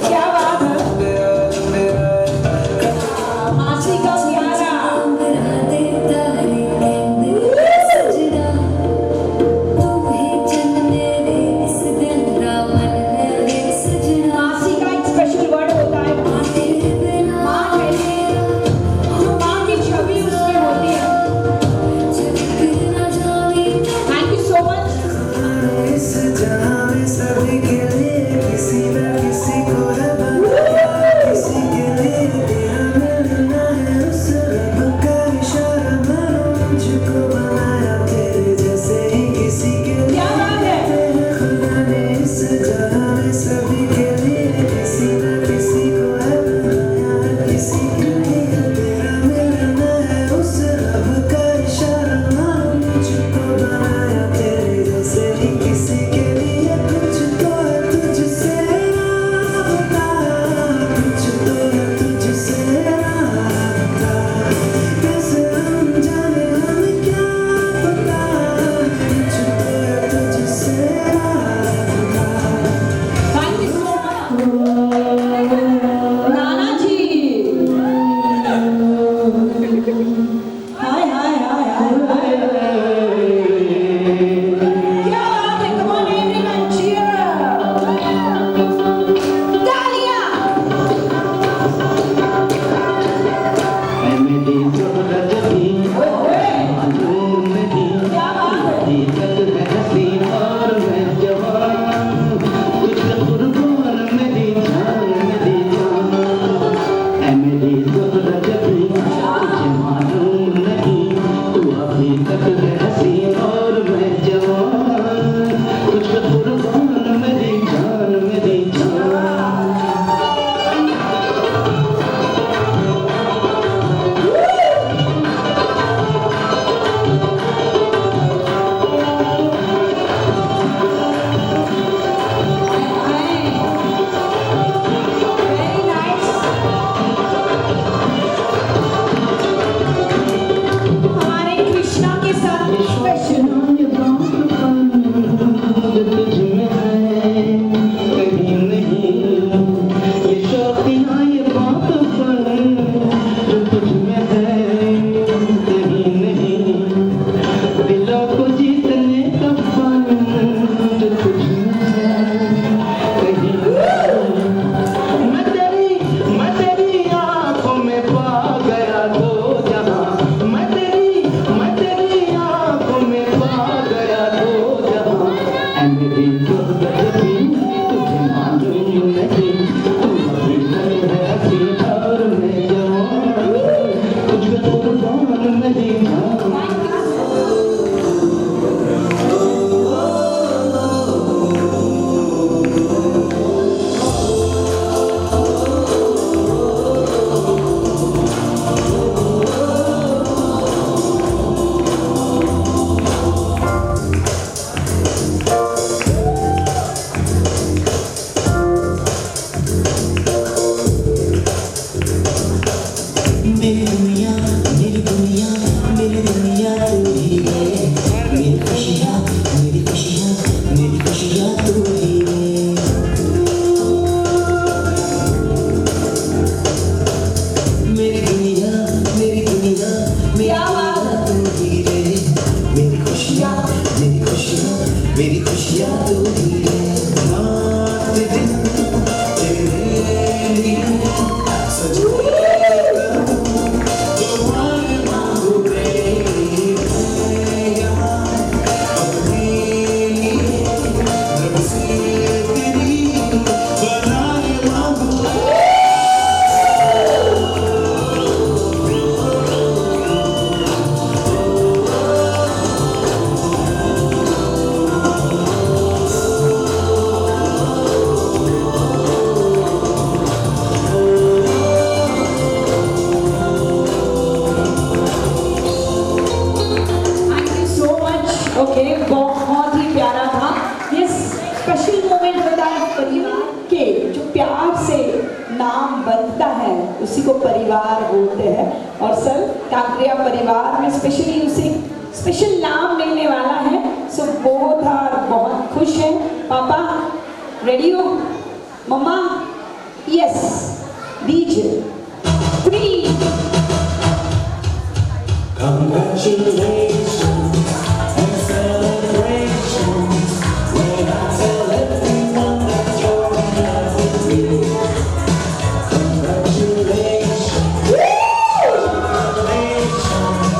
क्या बात है? मासी का प्यारा मासी का एक स्पेशल वर्ड होता है। माँ कहते हैं, जो माँ की छवि उसमें होती है। Thank you so much. क्या बात है? थैंक यू सो मच नाना जी। हाय हाय हाय हाय क्या बात है? कम ऑन एवरीवन, चीयर तालियां। क्या बात है? Very nice. हमारे कृष्णा के साथ स्पेशल में बताया परिवार के जो प्यार से नाम बनता है उसी को परिवार बोलते हैं। और सर काकरिया परिवार में स्पेशली उसे स्पेशल नाम लेने वाला है। सो बहुत खुश है। पापा रेडी हो? मम्मा यस दीजिए 3 Congratulations and celebrations when I tell everyone that you're in love with me. Congratulations.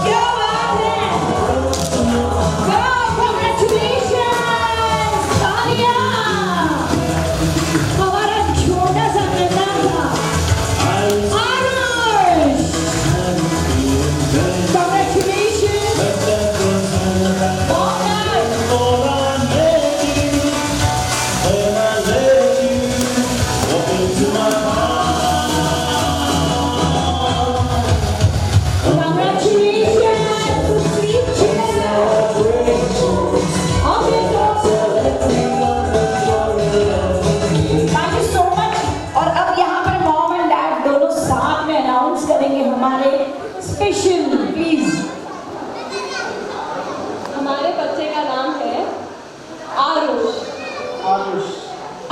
क्या बात है? Congratulations! तालियां! हमारा छोटा सा नन्हा था Aarush. Congratulations! Congratulations to sweet children! Thank you so much. और अब यहाँ पर मॉम एंड डैड दोनों साथ में अनाउंस करेंगे हमारे स्पेशल प्लीज। हमारे बच्चे का नाम है आरुष।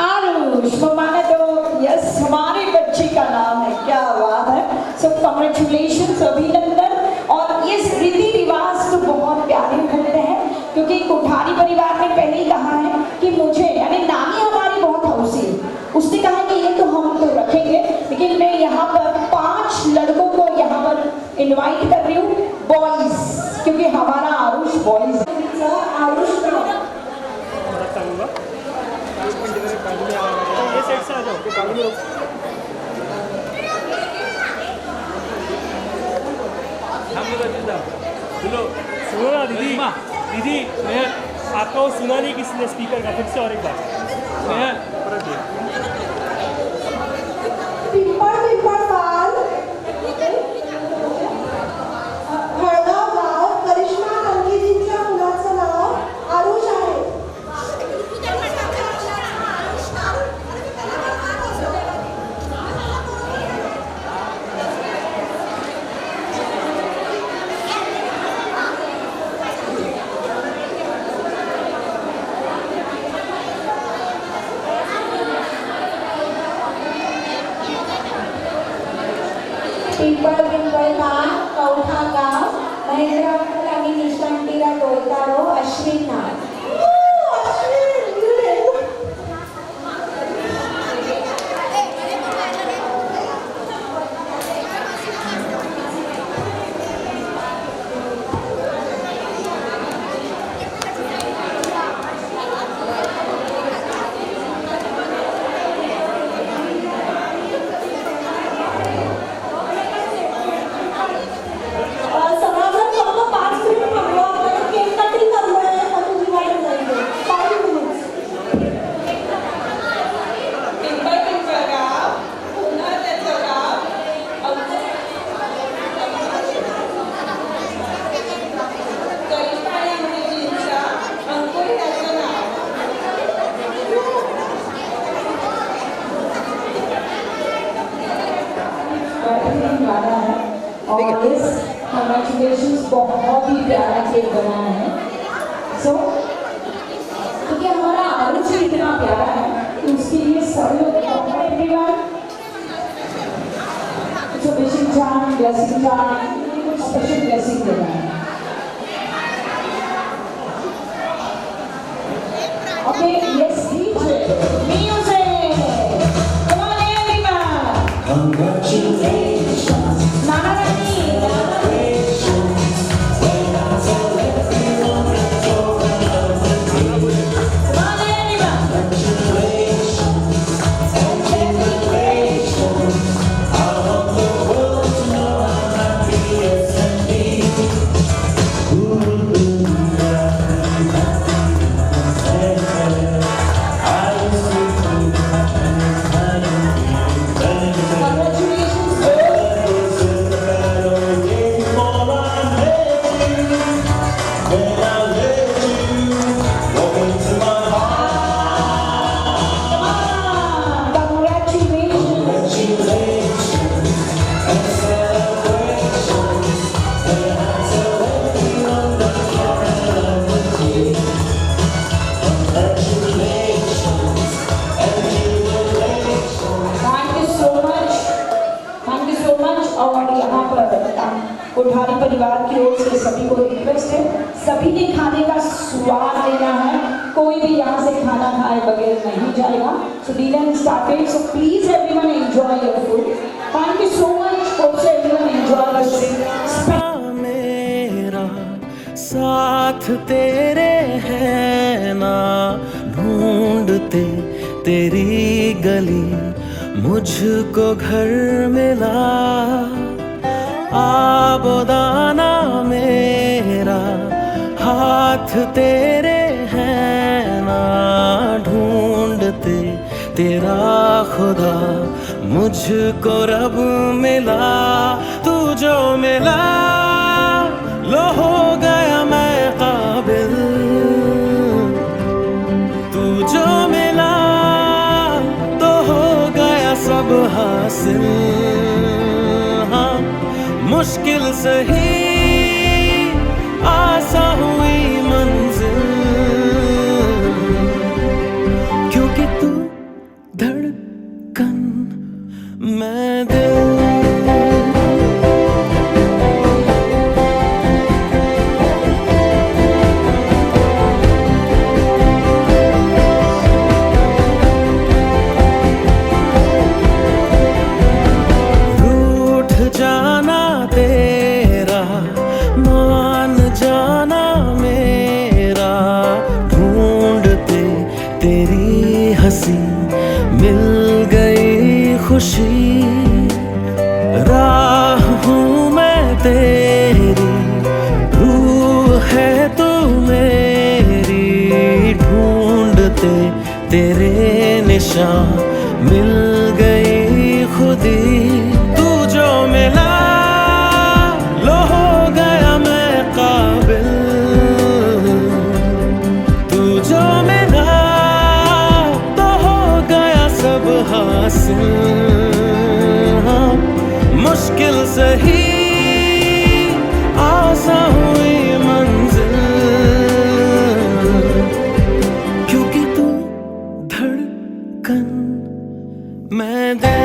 आरुष मम्मा ने तो यस हमारे बच्चे का नाम है। क्या बात है। सो कॉन्ग्रेचुलेशन अभिनंदन। और ये रीति रिवाज तो बहुत प्यारे होते हैं क्योंकि कोठारी परिवार ने पहले ही कहा है कि मुझे यानी नानी हमारी बहुत हौसी है। उसने कहा कि ये तो हम तो रखेंगे लेकिन मैं यहाँ पर 5 लड़कों को यहाँ पर इनवाइट कर रही हूँ बॉयज क्योंकि हमारा आरुष बॉयज आरुष सुनो ना दीदी दीदी मैं आपका वो सुना नहीं किसी ने स्पीकर का फिर से और एक बार मैं पिंपळ पिंपळ पाल हळगाव गाव करिश्मा अंकिजींच्या मुलाचं नाव आरुष आहे. पिंपळ पिंपळगाव कौठा गाव महेंद्र आणि निशांतीला डोलतारो अश्विन नाव. सगळं फक्त 5 मिनिट थांबलो. आपल्याला केक कटिंग करतोय म्हणून जीवायला जायचं 5 मिनिट. पिंपळ पिंपळगाव पुन्हा त्याचं गाव करिश्मा अंकिजींचा अंकुर त्याचं नाव. गाना है और इस कॉन्ग्रेचुलेशंस बहुत ही प्यारा केक बना है। सो क्योंकि हमारा आरुष ही इतना प्यारा है कि उसके लिए सब लोग एवरीवन सो विशिंग जान ब्लेसिंग जान कुछ स्पेशल ब्लेसिंग देना है। Okay yes DJ music come on everyone Congratulations. Nana Rani I want the world to know I'm happy सभी ने खाने का स्वाद लेना है, कोई भी यहाँ से खाना खाए बगैर नहीं जाएगा। So dinner is started, so please everyone enjoy your food. Thank you so much. Also everyone enjoy your food. मेरा साथ तेरे है ना, ढूंढते तेरी गली मुझको घर मिला। आबोदाना मेरा हाथ तेरे हैं ना, ढूंढते तेरा खुदा मुझको रब मिला। तू जो मिला लो हो गया मैं काबिल, तू जो मिला तो हो गया सब हासिल। हाँ मुश्किल सही आसा हुई मंजिल, क्योंकि तू धड़कन मैं दिल। जाना तेरा मान जाना मेरा, ढूंढते तेरी हंसी मिल गई खुशी। राह हूँ मैं तेरी, रूह है तू मेरी, ढूंढते तेरे निशान मिल गई खुदी। मिला लो हो गया मैं काबिल, तू जो मिला तो हो गया सब हासिल। हाँ मुश्किल सही आसा हुई मंजिल, क्योंकि तू धड़कन मैं दिल।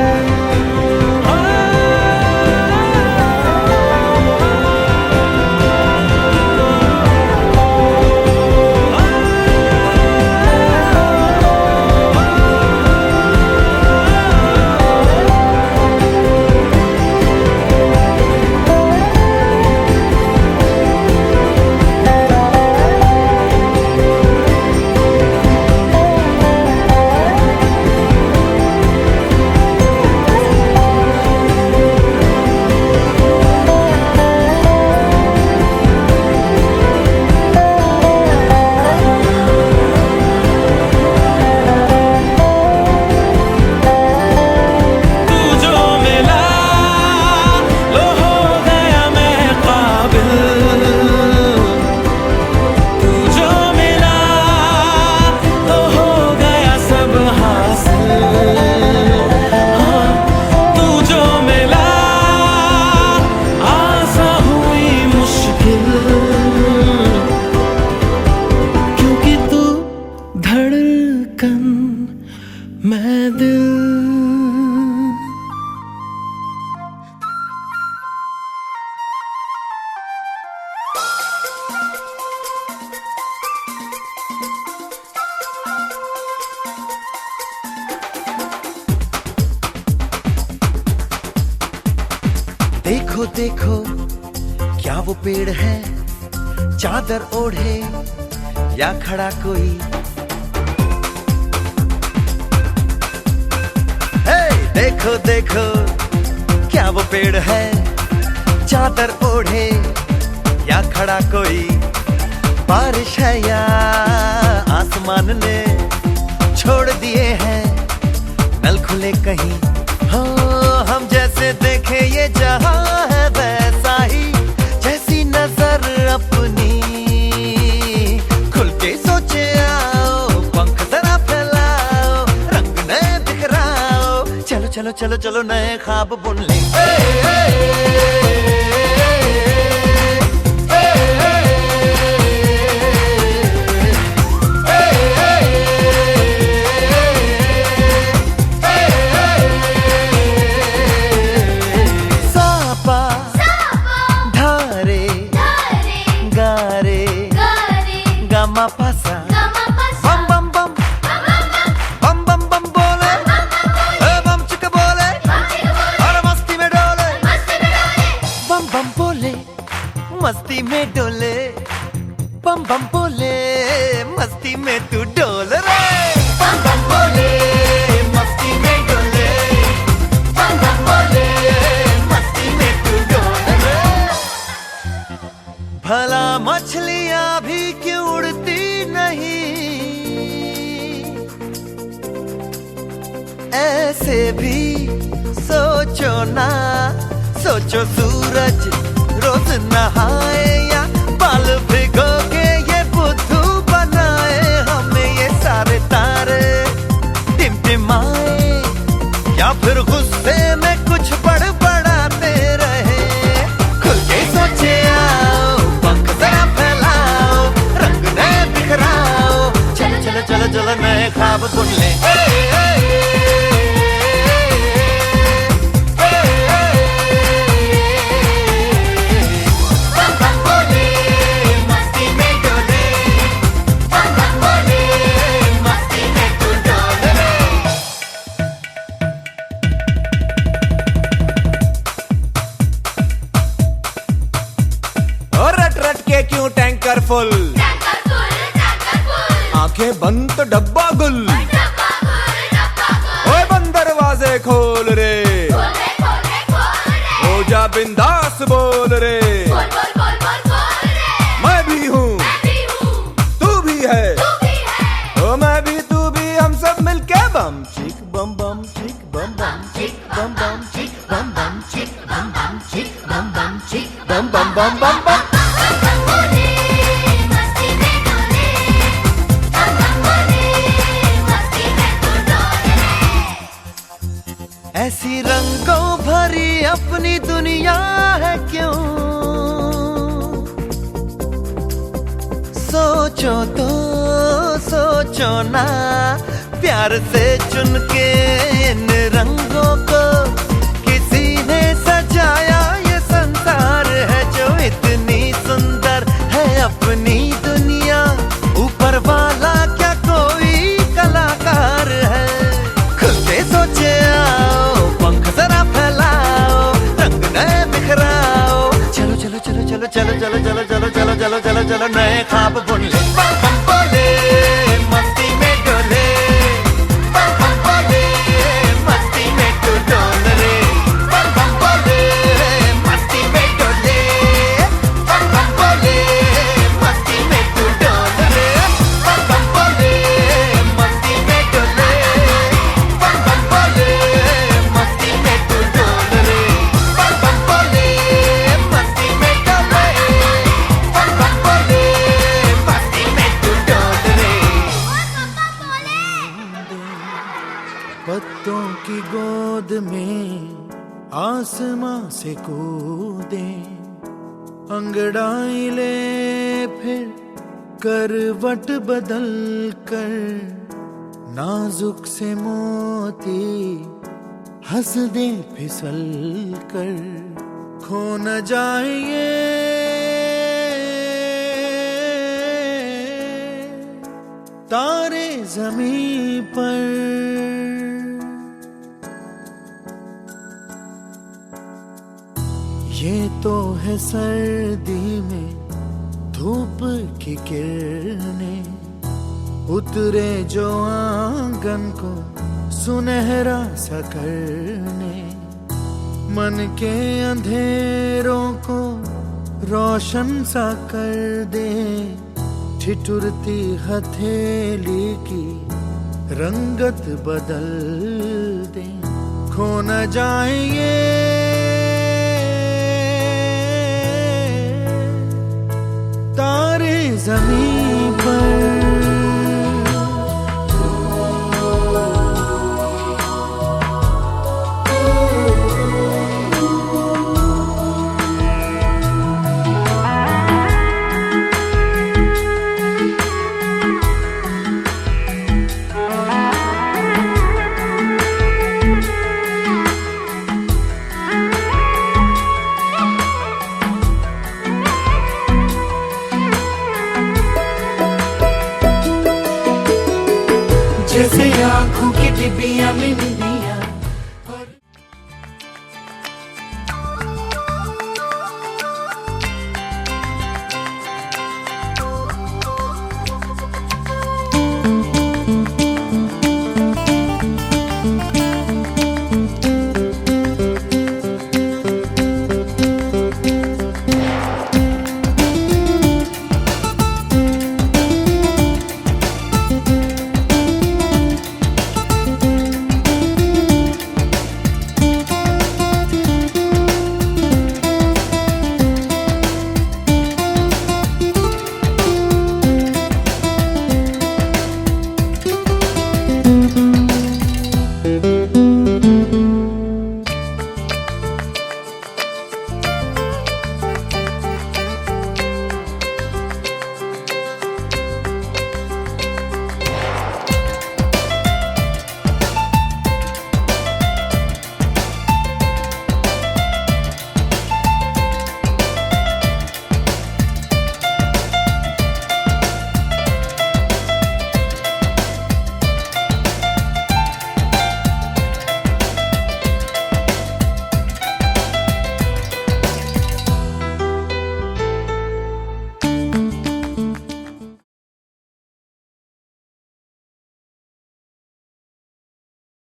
मैं दिल। देखो देखो क्या वो पेड़ है, चादर ओढ़े या खड़ा कोई। देखो देखो क्या वो पेड़ है, चादर ओढ़े या खड़ा कोई। बारिश है या आसमान ने छोड़ दिए हैं नल खुले कहीं। हो हम जैसे देखे ये जहां है वैसा ही, जैसी नजर अपनी खुल के सोचे आओ। पंख जरा फैलाओ, रंग नए बिखराओ। चलो चलो चलो चलो नए ख्वाब बुन ले। सापा धारे गारे मछलियां भी क्यों उड़ती नहीं, ऐसे भी सोचो ना। सोचो सूरज रोज नहाए या बाल भिगो के ये बुद्धू बनाए, हमें ये सारे तारे टिमटिमाए या फिर गुस्से में कुछ बड़बड़ाते रहे। खुल के सोचे आओ, पंख जरा फैलाओ, रंग नए बिखराओ, चलो चलो चलो चलो नए ख्वाब बुन ले। क्यों टैंकर फुल, आंखें बंद तो डब्बा गुल, ओए बंद दरवाजे खोल रे, हो जा बिंदास बोल रे। मैं भी हूँ तू भी है, ओ मैं भी तू भी, हम सब मिलके बम चिक बम बम चिक बम बम चिक बम बम चिक बम बम चिक बम बम चिक बम बम चिक बम बम बम बम बम। ऐसी रंगों भरी अपनी दुनिया है क्यों, सोचो तो सोचो ना। प्यार से चुन के इन रंगों को किसी ने सजाया, ये संसार है जो इतनी सुंदर है अपनी दुनिया। ऊपर वाला क्या कोई कलाकार है, खुल के सोचे आओ, पंख जरा फैलाओ, रंग नए बिखराओ, चलो चलो चलो चलो चलो चलो चलो चलो चलो चलो चलो चलो नए ख्वाब बुन ले। बम बम बोले मस्ती में डोले, बम बम बोले मस्ती में तू डोल रे, बम बम बोले मस्ती में डोले, बम बम बोले मस्ती में तू डोल रे, बम बम बोले मस्ती में डोले, बम बम बोले मस्ती में तू डोल रे, बम बम बोले मस्ती में डोले, बम बम बोले मस्ती में तू डोल रे। पत्तों की गोद में आसमां से कूदे, अंगड़ाई ले फिर करवट बदल कर, नाजुक से मोती हंस दे फिसल कर, खो न जाए तारे जमीन पर। ये तो है सर्दी में धूप की किरणें, उतरे जो आंगन को सुनहरा सा करने, मन के अंधेरों को रोशन सा कर दे, ठिठुरती हथेली की रंगत बदल दे, खो न जाए तारे जमीन पर। जैसे आंखों की डिबिया में